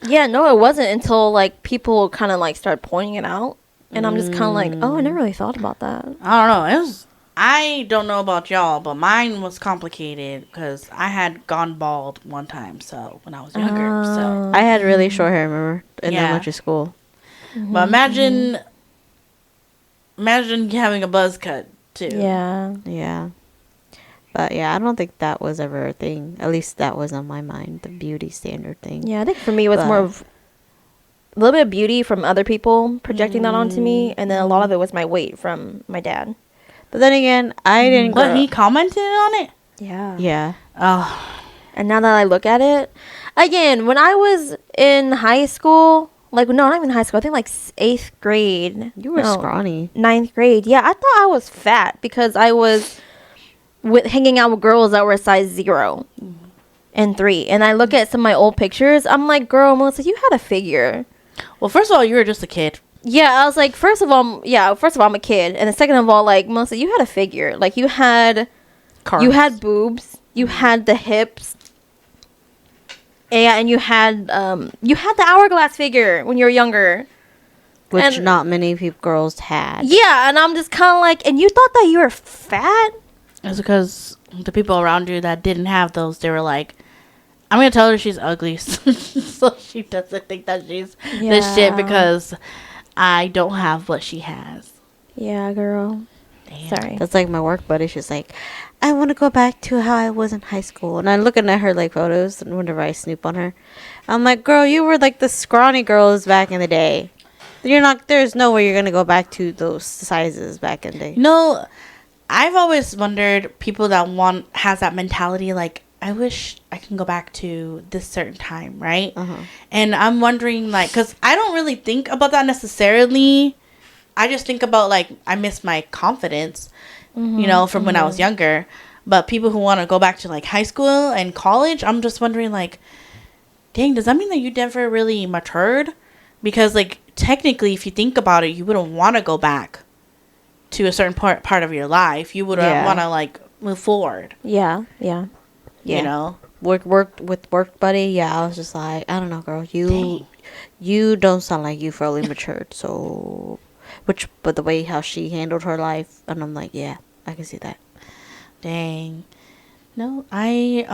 Yeah, no, it wasn't until like people kind of like started pointing it out, and I'm just kind of like, oh, I never really thought about that. I don't know. It was. I don't know about y'all, but mine was complicated because I had gone bald one time. So when I was younger, so I had really short hair, remember, in Yeah. elementary school. but imagine having a buzz cut too. Yeah. Yeah. But yeah, I don't think that was ever a thing. At least that was on my mind, the beauty standard thing. Yeah, I think for me it was more of a little bit of beauty from other people projecting that onto me, and then a lot of it was my weight from my dad. But then again, I didn't What grow he commented on it? Yeah. Yeah. Oh, And now that I look at it, again, when I was in high school, like, no, not even high school, I think like 8th grade. You were no, scrawny. 9th grade. Yeah, I thought I was fat because I was hanging out with girls that were size 0 and 3. And I look at some of my old pictures, I'm like, girl, Melissa, you had a figure. well, first of all, you were just a kid. Yeah, I was like, first of all, I'm a kid. And then second of all, like, Melissa, you had a figure. Like, you had boobs, you had the hips. Yeah, and you had the hourglass figure when you were younger. Which And- not many girls had. Yeah, and I'm just kind of like, and you thought that you were fat? It's because the people around you that didn't have those, they were like, I'm going to tell her she's ugly so she doesn't think that she's this shit Yeah. because I don't have what she has. Yeah, girl. Damn. Sorry. That's like my work buddy. She's like, I want to go back to how I was in high school. And I'm looking at her like photos, and whenever I snoop on her, I'm like, girl, you were like the scrawny girls back in the day. There's no way you're going to go back to those sizes back in the day. No, I've always wondered people that has that mentality like, I wish I can go back to this certain time, right? And I'm wondering like, because I don't really think about that necessarily. I just think about like, I miss my confidence, you know, from when I was younger. But people who want to go back to like high school and college, I'm just wondering like, dang, does that mean that you never really matured? Because like, technically, if you think about it, you wouldn't want to go back to a certain part of your life. You would want to like move forward. Yeah, yeah. Yeah. You know? Work with work buddy. Yeah, I was just like, I don't know, girl. You don't sound like you fully matured. So, but the way how she handled her life, and I'm like, yeah, I can see that. Dang. No, I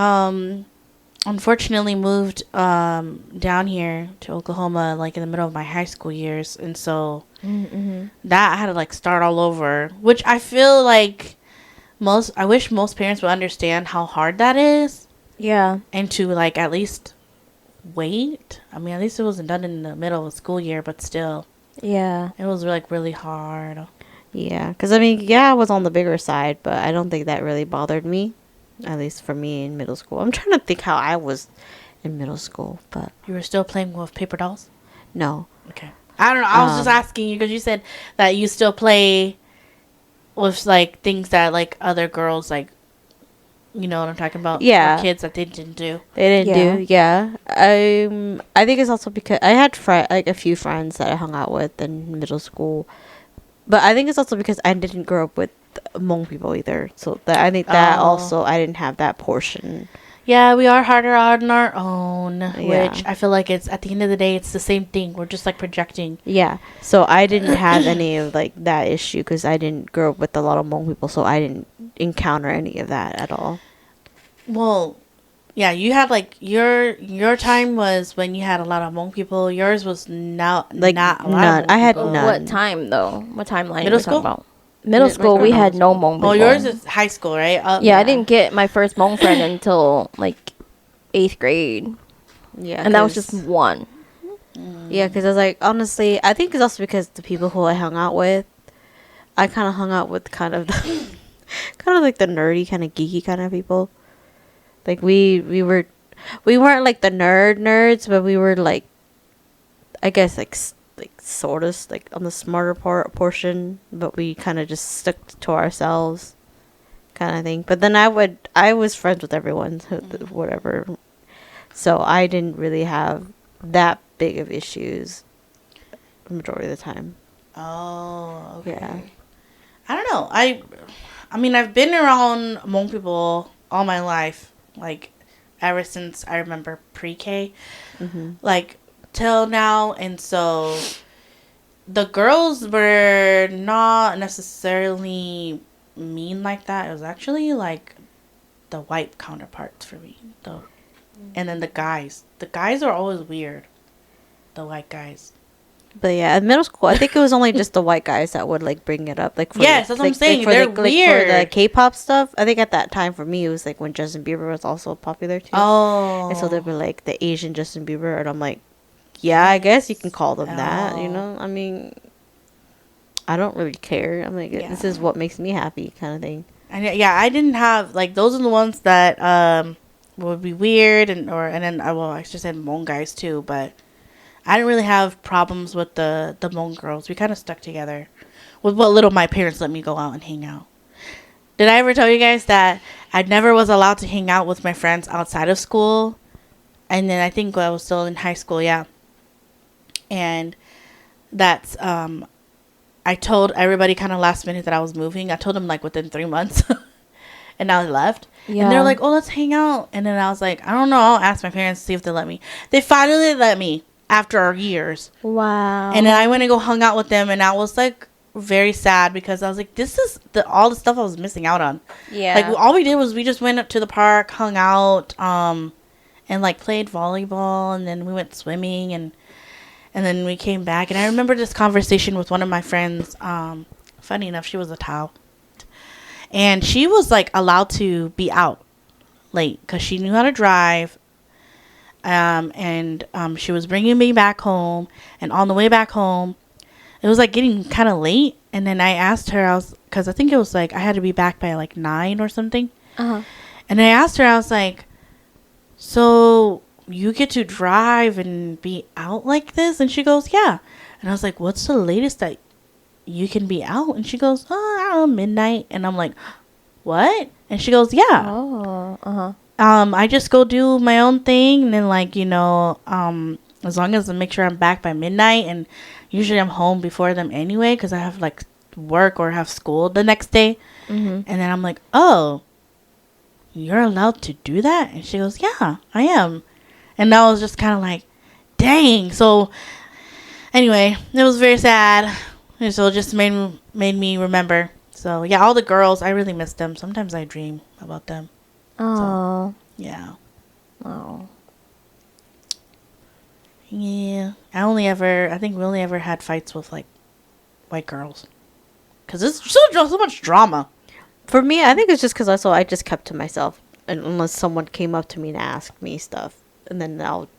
unfortunately moved down here to Oklahoma like in the middle of my high school years, and so that I had to like start all over, which I feel like I wish most parents would understand how hard that is. Yeah. And to like at least wait. I mean, at least it wasn't done in the middle of a school year, but still, Yeah. it was like really hard. Yeah, because I mean, yeah, I was on the bigger side, but I don't think that really bothered me. At least for me in middle school. I'm trying to think how I was in middle school, but You were still playing with paper dolls? no. Okay. I don't know. I was just asking you because you said that you still play with like things that like other girls like, you know what I'm talking about? Yeah. Or kids that they didn't do. They didn't Yeah. do, yeah. I think it's also because I had like a few friends that I hung out with in middle school, but I think it's also because I didn't grow up with Hmong people either. So that I think that Oh. also I didn't have that portion. Yeah, we are harder on our own, Yeah. which I feel like it's at the end of the day, it's the same thing. We're just like projecting. Yeah. So I didn't have any of like that issue because I didn't grow up with a lot of Hmong people, so I didn't encounter any of that at all. Well, yeah, you had like your time was when you had a lot of Hmong people. Yours was now Like, not a lot. none. Of Hmong I had people. none. What time though? What timeline? Middle are we talking school? about? Middle school, we had no Hmong people. Oh, yours is high school, right? Yeah, I didn't get my first Hmong friend until like 8th grade, Yeah. and that was 'cause- just one. Yeah, because I was like, honestly, I think it's also because the people who I hung out with, I kind of hung out with kind of like the nerdy, kind of geeky kind of people. Like we weren't like the nerds, but we were like, I guess like sort of like on the smarter portion, but we kind of just stuck to ourselves, kind of thing. But then I was friends with everyone, whatever. So I didn't really have that big of issues the majority of the time. Oh, okay. Yeah. I don't know. I mean, I've been around Hmong people all my life, like ever since I remember pre-K, like till now, and so the girls were not necessarily mean like that. It was actually like the white counterparts for me, though. And then the guys are always weird. The white guys. But yeah, in middle school, I think it was only just the white guys that would like bring it up. Like for Yes, that's what I'm saying. for They're for the weird. K-pop stuff. I think at that time for me, it was like when Justin Bieber was also popular too. Oh. And so they'd be like the Asian Justin Bieber, and I'm like, yeah, I guess you can call them that. You Oh. know, I mean, I don't really care. I'm like, this is what makes me happy, kind of thing. And yeah, I didn't have like those are the ones that would be weird and then I just said Hmong guys too, but I didn't really have problems with the Hmong girls. We kind of stuck together with what little my parents let me go out and hang out. Did I ever tell you guys that I never was allowed to hang out with my friends outside of school? And then I think I was still in high school, yeah. And that's I told everybody kind of last minute that I was moving. I told them like within 3 months. And now they left. Yeah. And they're like, oh, let's hang out. And then I was like, I don't know. I'll ask my parents to see if they let me. They finally let me after years. Wow. And then I went and go hung out with them. And I was like very sad because I was like, this is all the stuff I was missing out on. Yeah. Like all we did was we just went up to the park, hung out, and like played volleyball. And then we went swimming and then we came back. And I remember this conversation with one of my friends. Funny enough, she was a Tao. And she was like allowed to be out late because she knew how to drive. And she was bringing me back home. And on the way back home, it was like getting kind of late. And then I asked her, because I think it was like I had to be back by like 9 or something. Uh-huh. And I asked her, I was like, so you get to drive and be out like this? And she goes, yeah. And I was like, what's the latest that you can be out? And she goes, oh, I don't know, midnight. And I'm like, what? And she goes, yeah. Oh. Uh-huh. I just go do my own thing. And then like, as long as I make sure I'm back by midnight, and usually I'm home before them anyway, because I have like work or have school the next day. Mm-hmm. And then I'm like, oh, you're allowed to do that? And she goes, yeah, I am. And I was just kind of like, dang. So anyway, it was very sad. And so it just made me remember. So yeah, all the girls, I really miss them. Sometimes I dream about them. Oh. Yeah. Oh. Yeah. I think we only ever had fights with like white girls. Because it's so much drama. For me, I think it's just because I just kept to myself, and unless someone came up to me and asked me stuff, and then I'll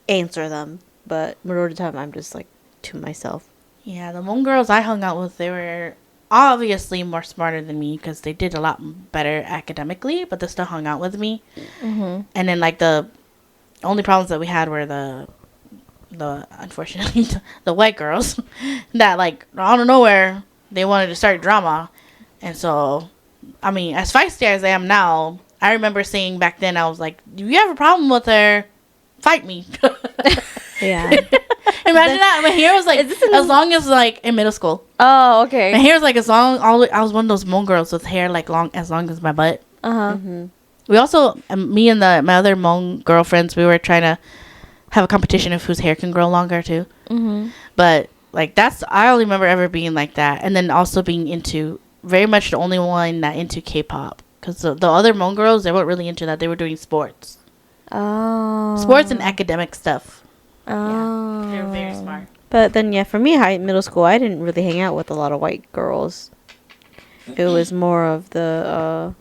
answer them. But majority of the time, I'm just like to myself. Yeah, the Hmong girls I hung out with, they were obviously more smarter than me because they did a lot better academically, but they still hung out with me. Mm-hmm. And then like the only problems that we had were the unfortunately the white girls that like out of nowhere they wanted to start drama. And so, I mean, as feisty as I am now, I remember saying back then, I was like, if you have a problem with her, fight me. Yeah. Imagine that. My hair was like, as long as like in middle school. Oh, okay. My hair was like I was one of those Hmong girls with hair like as long as my butt. Uh-huh. Mm-hmm. We also, me and my other Hmong girlfriends, we were trying to have a competition of whose hair can grow longer too. Mm-hmm. But like I only remember ever being like that, and then also being into very much the only one that into K-pop, because the other Hmong girls, they weren't really into that. They were doing sports and academic stuff. Oh. Yeah, they were very smart. But then, yeah, for me, middle school, I didn't really hang out with a lot of white girls. It was more of the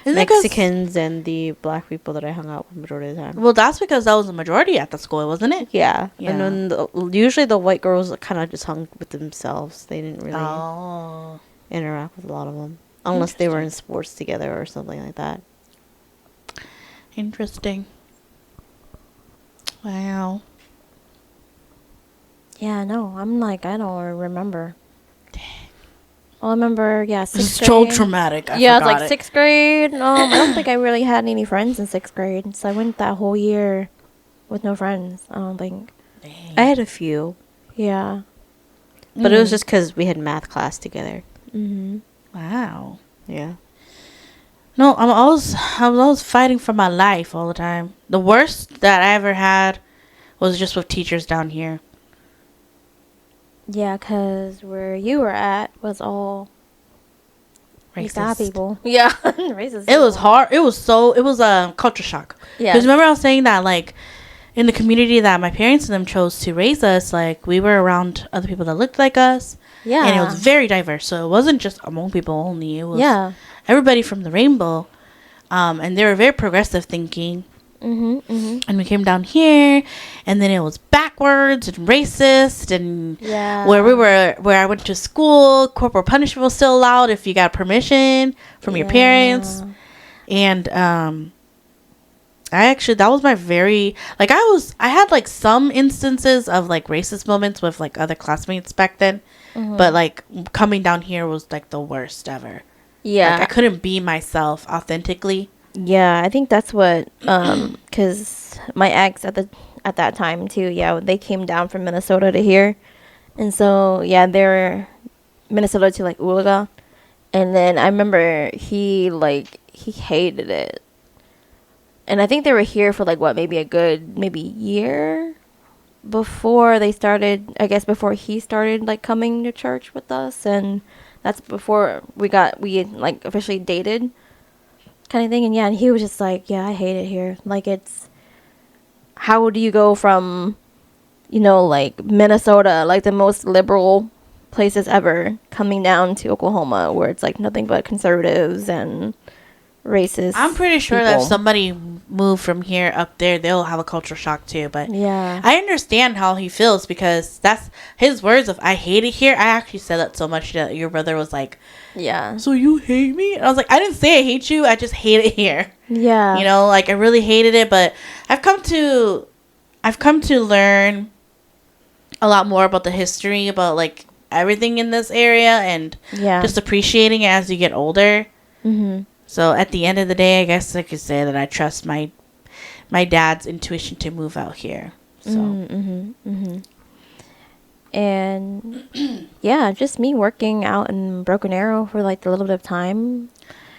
Mexicans and the black people that I hung out with majority of the time. Well, that's because that was the majority at the school, wasn't it? Yeah. Yeah. And then usually the white girls kind of just hung with themselves. They didn't really interact with a lot of them. Unless they were in sports together or something like that. Interesting. Wow. Yeah, no, I'm like, I don't remember. Well, I remember, yeah, It's sixth so grade. traumatic. I Yeah, it's forgot like it. sixth grade. I don't think I really had any friends in sixth grade, so I went that whole year with no friends. I don't think. I had a few, Yeah. but it was Mm. just because we had math class together. Mhm. Wow. Yeah. No, I was always fighting for my life all the time. The worst that I ever had was just with teachers down here. Yeah, 'cause where you were at was all these guy Racist. people. Yeah, racist. It was people. hard. It was a culture shock. Yeah. Because remember I was saying that like in the community that my parents and them chose to raise us, like we were around other people that looked like us. Yeah. And it was very diverse. So it wasn't just Hmong people only. It was Yeah. everybody from the rainbow. And they were very progressive thinking. Mhm. Mhm. And we came down here, and then it was backwards and racist. And Yeah. where I went to school, corporal punishment was still allowed if you got permission from your parents. And that was my very, like, I had like some instances of like racist moments with like other classmates back then, but like coming down here was like the worst ever. Yeah. Like I couldn't be myself authentically. Yeah, I think that's what cuz my ex at that time too. Yeah, they came down from Minnesota to here. And so, yeah, they're Minnesota to like Ulaga. And then I remember he hated it. And I think they were here for like what, maybe a good year before they started, I guess before he started like coming to church with us, and that's before we like officially dated kind of thing. And yeah, and he was just like, yeah, I hate it here. Like, it's, how do you go from, like Minnesota, like the most liberal places ever, coming down to Oklahoma where it's like nothing but conservatives and racist. I'm pretty sure that if people. somebody moved from here up there, they'll have a culture shock too. But Yeah. I understand how he feels because that's his words of "I hate it here." I actually said that so much that your brother was like, Yeah. "So you hate me?" And I was like, "I didn't say I hate you. I just hate it here." Yeah. Like I really hated it, but I've come to learn a lot more about the history, about like everything in this area, and Yeah. just appreciating it as you get older. Mm-hmm. So at the end of the day, I guess I could say that I trust my dad's intuition to move out here. So Mm-hmm. Mm-hmm. And yeah, just me working out in Broken Arrow for like a little bit of time.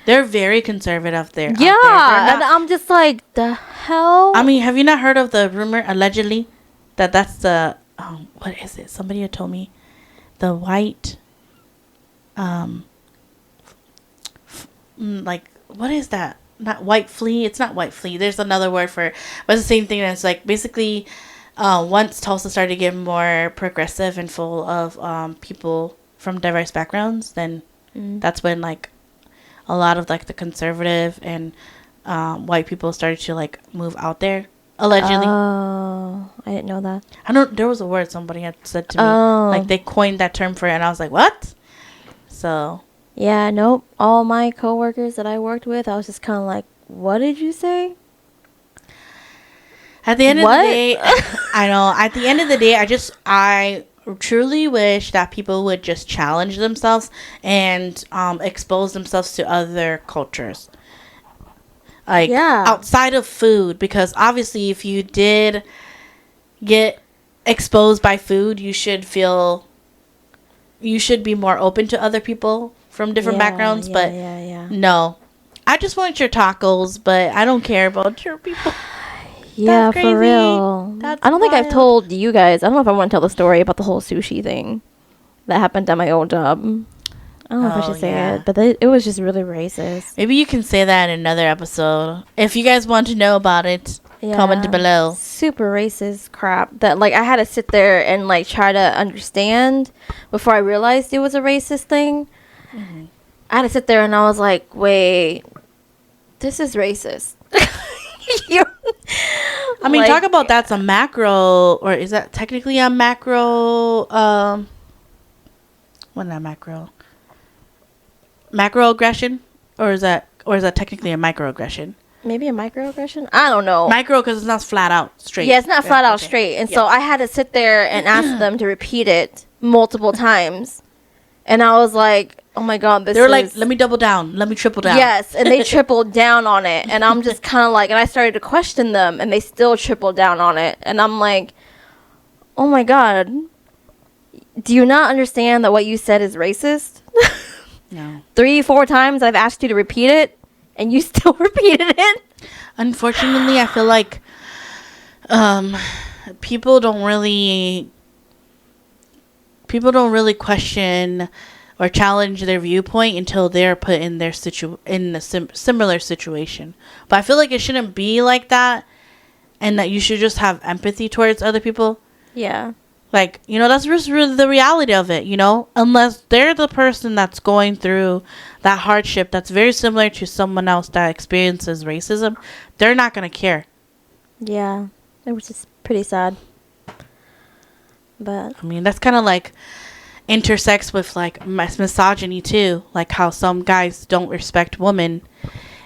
they're very conservative there. out Yeah, there. They're and not- I'm just like, the hell. I mean, have you not heard of the rumor allegedly that's the what is it? Somebody had told me the white like what is that? Not white flea. It's not white flea. There's another word for it, but it's the same thing. It's like basically once Tulsa started getting more progressive and full of people from diverse backgrounds, then that's when like a lot of like the conservative and white people started to like move out there. Allegedly, Oh, I didn't know that. I don't. There was a word somebody had said to me. Oh. Like they coined that term for it, and I was like, "What?" So Yeah, nope. All my coworkers that I worked with, I was just kind of like, what did you say? at the end What? of the day, I know. At the end of the day, I truly wish that people would just challenge themselves and expose themselves to other cultures. Like Yeah. outside of food, because obviously if you did get exposed by food, you should be more open to other people from different backgrounds. But yeah. no, I just want your tacos, but I don't care about your people. Yeah, crazy. for real. That's I don't think I've wild. told you guys. I don't know if I want to tell the story about the whole sushi thing that happened at my old job. I don't know if I Oh, should say yeah. it, but it was just really racist. Maybe you can say that in another episode. If you guys want to know about it, comment Yeah. below. Super racist crap that like I had to sit there and like try to understand before I realized it was a racist thing. I had to sit there and I was like, wait, this is racist. I mean, Like- talk about that's a macro, or is that technically a macro? What not macro? Macroaggression, or is that technically a microaggression? maybe a microaggression. I don't know. Micro because it's not flat out straight. Yeah, it's not flat out okay. straight. And so I had to sit there and ask them to repeat it multiple times. And I was like, oh my God, They were like, let me double down. Let me triple down. Yes, and they tripled down on it. And I'm just kind of like, and I started to question them, and they still tripled down on it. And I'm like, oh my God, do you not understand that what you said is racist? No. 3-4 times I've asked you to repeat it, and you still repeated it. Unfortunately, I feel like people don't really question or challenge their viewpoint until they're put in their similar situation. But I feel like it shouldn't be like that, and that you should just have empathy towards other people. Yeah. Like, you know, that's just really the reality of it, you know? Unless they're the person that's going through that hardship that's very similar to someone else that experiences racism, they're not going to care. Yeah. It was just pretty sad. But I mean, that's kind of like intersects with like misogyny too. Like how some guys don't respect women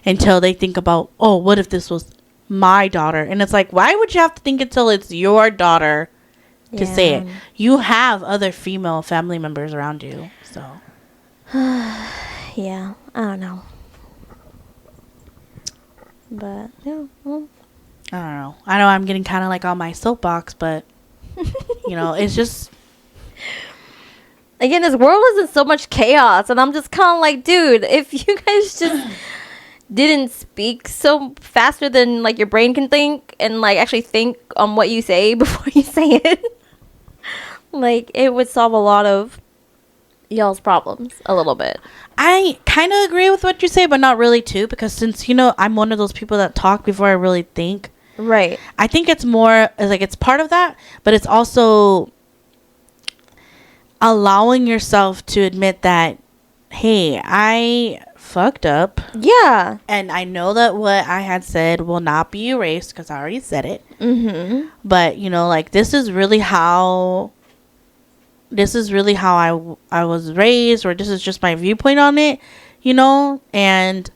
until they think about, oh, what if this was my daughter? And it's like, why would you have to think until it's your daughter to say it? You have other female family members around you, so yeah, I don't know. But yeah, well. I don't know. I know I'm getting kind of like on my soapbox, but you know, it's just, Again, this world is in so much chaos, and I'm just kind of like, dude, if you guys just didn't speak so faster than like your brain can think, and like actually think on what you say before you say it, like it would solve a lot of y'all's problems a little bit. I kind of agree with what you say, but not really too, because since, you know, I'm one of those people that talk before I really think. Right. I think it's more like it's part of that, but it's also allowing yourself to admit that, hey, I fucked up. Yeah. And I know that what I had said will not be erased because I already said it. Mm-hmm. But, you know, like, this is really how I was raised, or this is just my viewpoint on it, you know? And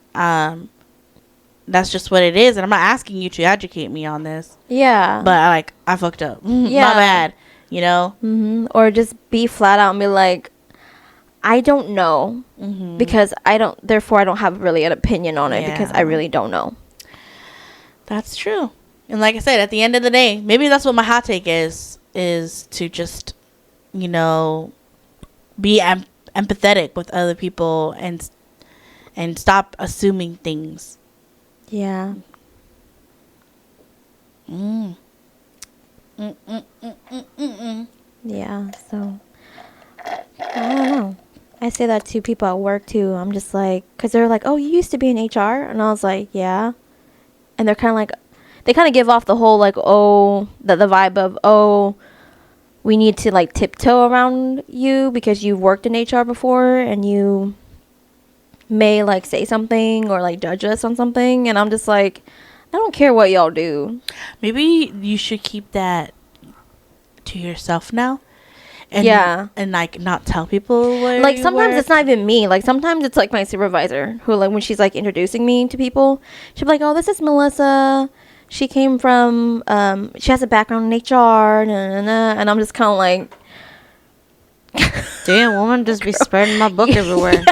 that's just what it is. And I'm not asking you to educate me on this. Yeah. But, I fucked up. Yeah. My bad, you know? Mm-hmm. Or just be flat out and be like, I don't know, because therefore I don't have really an opinion on it, because I really don't know. That's true. And like I said, at the end of the day, maybe that's what my hot take is to just, you know, be empathetic with other people and stop assuming things. Yeah. Yeah, so I don't know. I say that to people at work too. I'm just like, because they're like, oh, you used to be in HR? And I was like, yeah. And they're kind of like, they kind of give off the whole, like, oh, the vibe of, oh, we need to, like, tiptoe around you because you've worked in HR before and you may, like, say something or, like, judge us on something. And I'm just like, I don't care what y'all do. Maybe you should keep that to yourself now. And like not tell people where like you sometimes work. it's not even me, like sometimes it's like my supervisor who, like, when she's like introducing me to people, she'll be like, oh, this is Melissa, she came from she has a background in HR, and I'm just kind of like, damn, woman, just be spreading my book everywhere.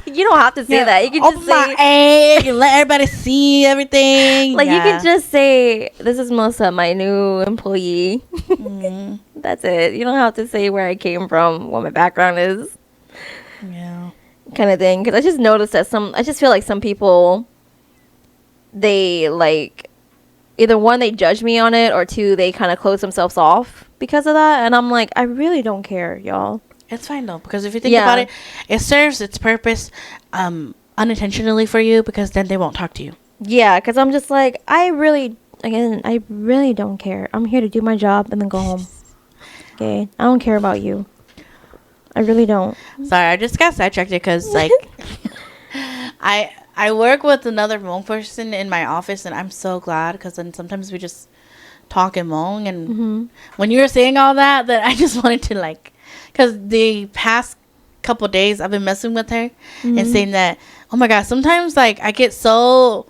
You don't have to say that. You can just say, my egg, and let everybody see everything. like, you can just say, this is Melissa, my new employee. That's it. You don't have to say where I came from, what my background is. Yeah. Kind of thing. Because I just noticed that I just feel like some people, they, like, either one, they judge me on it, or two, they kind of close themselves off because of that. And I'm like, I really don't care, y'all. It's fine though, because if you think about it, it serves its purpose unintentionally for you, because then they won't talk to you. Yeah, because I'm just like, I really don't care. I'm here to do my job and then go home. Okay? I don't care about you. I really don't. Sorry, I just got sidetracked because, like, I work with another Hmong person in my office, and I'm so glad, because then sometimes we just talk in Hmong, and when you were saying all that I just wanted to, like, because the past couple days I've been messing with her and saying that, oh my god, sometimes, like, I get so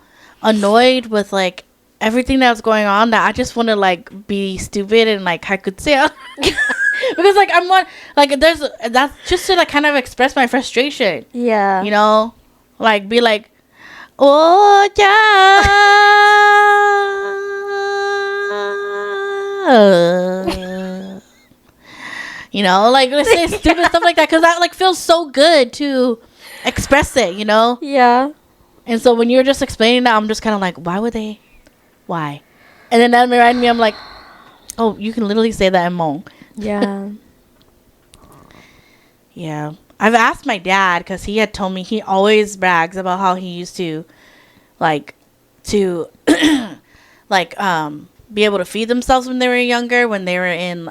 annoyed with like everything that's going on that I just want to like be stupid and like Thiccasaurs. Because like I'm one like there's that's just to like kind of express my frustration. Yeah. You know, like be like, oh yeah. You know, like let's say stupid stuff like that because that like feels so good to express it, you know. Yeah. And so when you're just explaining that, I'm just kind of like, why would they? Why? And then that reminded me, I'm like, oh, you can literally say that in Hmong. Yeah. Yeah. I've asked my dad because he had told me he always brags about how he used to, like, like, be able to feed themselves when they were younger, when they were in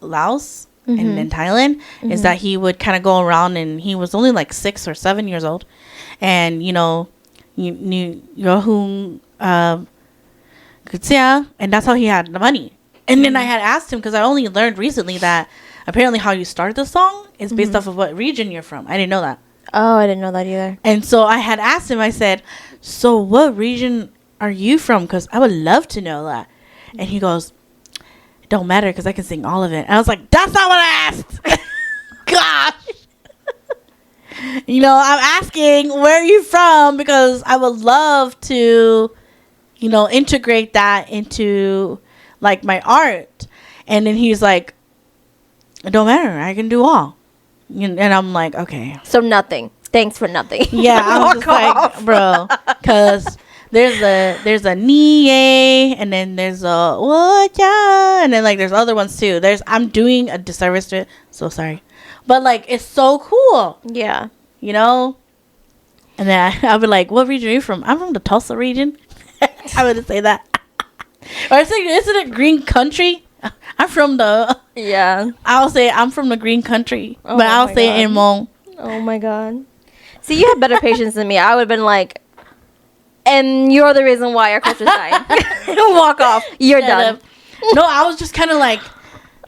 Laos and in Thailand, is that he would kind of go around and he was only like 6 or 7 years old. And, you know, and that's how he had the money. And then I had asked him, because I only learned recently that apparently how you start the song is based off of what region you're from. I didn't know that. Oh, I didn't know that either. And so I had asked him, I said, so what region are you from? Because I would love to know that. And he goes, it don't matter because I can sing all of it. And I was like, that's not what I asked. Gosh. You know, I'm asking where are you from because I would love to, you know, integrate that into like my art. And then he's like, it don't matter, I can do all. And I'm like, okay. So nothing. Thanks for nothing. Yeah, I was just like, bro, because there's a nie, and then there's a what ya, and then like there's other ones too. I'm doing a disservice to it, so sorry, but like it's so cool. Yeah. You know. And then I'll be like, what region are you from? I'm from the Tulsa region. I would say that. Or isn't it green country? I'm from the. Yeah. I'll say I'm from the green country, Oh but I'll my say it in Hmong. Oh my god. See, you have better patience than me. I would have been like, and you're the reason why our culture's dying. Walk off. You're done. No, I was just kind of like,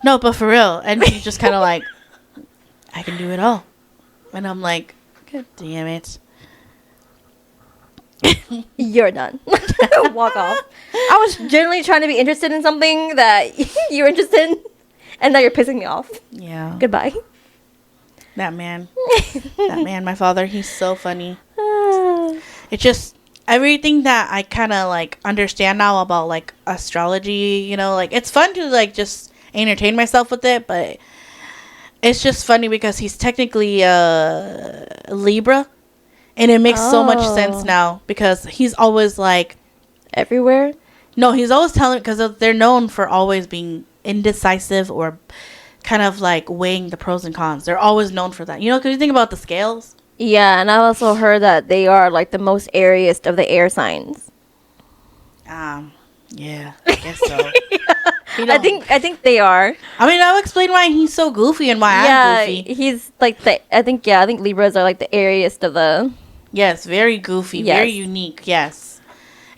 no, but for real. And he's just kind of like, I can do it all. And I'm like, God damn it. You're done. Walk off. I was generally trying to be interested in something that you're interested in, and now you're pissing me off. Yeah. Goodbye. That man, my father, he's so funny. It's just everything that I kind of like understand now about like astrology, you know, like it's fun to like just entertain myself with it, but it's just funny because he's technically Libra, and it makes so much sense now because he's always like Everywhere? no, he's always telling because they're known for always being indecisive or kind of like weighing the pros and cons. They're always known for that, you know, because you think about the scales. Yeah, and I also heard that they are like the most airiest of the air signs. Yeah, I guess so. I think they are. I mean, I'll explain why he's so goofy and why I'm goofy. He's like I think Libras are like the airiest of the. Yes, very goofy, Yes. very unique. Yes.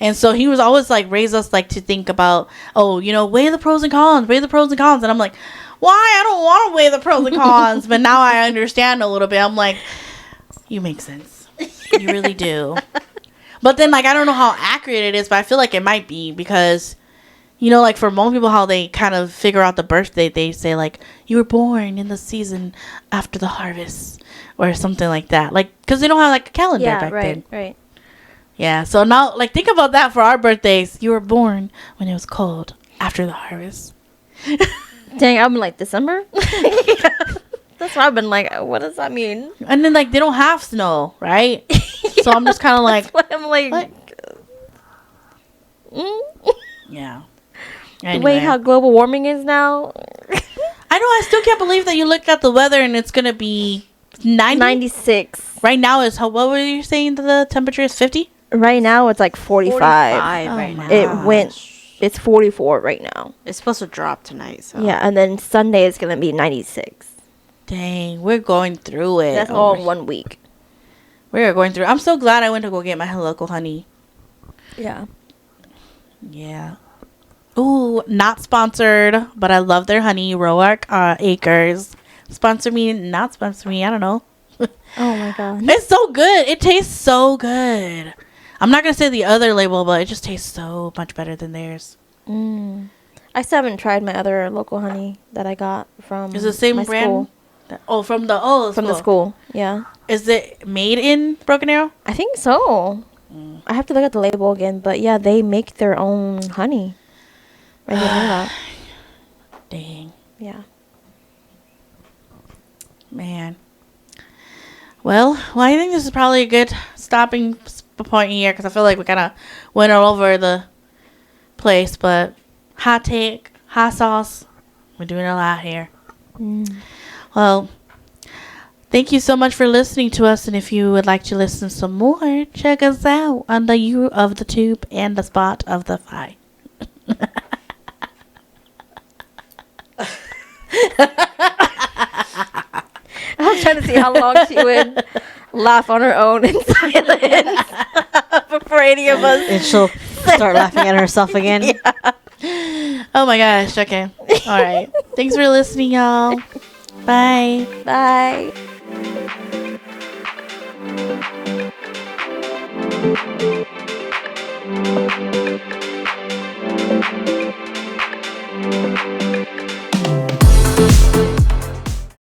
And so he was always like raise us like to think about, oh, you know, weigh the pros and cons, and I'm like, why? I don't want to weigh the pros and cons. But now I understand a little bit. I'm like, you make sense. You really do. But then like I don't know how accurate it is, but I feel like it might be because, you know, like for most people, how they kind of figure out the birthday, they say like you were born in the season after the harvest or something like that. Like because they don't have like a calendar back then. Right. Yeah. So now like think about that for our birthdays. You were born when it was cold after the harvest. Dang, I've been like December. That's why I've been like, what does that mean? And then like they don't have snow, right? So I'm just kind of like, That's why I'm like, yeah. the Anyway. way how global warming is now. I know. I still can't believe that you looked at the weather and it's gonna be 96. Right now is how? What were you saying? The temperature is 50. Right now it's like 45. right my now. It's 44 right now. It's supposed to drop tonight. So. Yeah, and then Sunday is gonna be 96. Dang, we're going through it. That's all in 1 week. We are going through. I'm so glad I went to go get my local honey. Yeah. Yeah. Ooh, not sponsored, but I love their honey. Roark Acres. Sponsor me, not sponsor me. I don't know. Oh my god. It's so good. It tastes so good. I'm not gonna say the other label, but it just tastes so much better than theirs. I still haven't tried my other local honey that I got from. Is it the same my brand? School. From The school. Yeah. Is it made in Broken Arrow? I think so. I have to look at the label again, but yeah, they make their own honey. I didn't know that. Dang, Yeah. man. Well, I think this is probably a good stopping point here because I feel like we kind of went all over the place. But hot take, hot sauce, we're doing a lot here. Well, thank you so much for listening to us. And if you would like to listen some more, check us out on the U of the Tube and the Spot of the Phi. I was trying to see how long she would laugh on her own in silence before any of us. And she'll start laughing at herself again. Yeah. Oh my gosh. Okay. All right. Thanks for listening, y'all. Bye. Bye.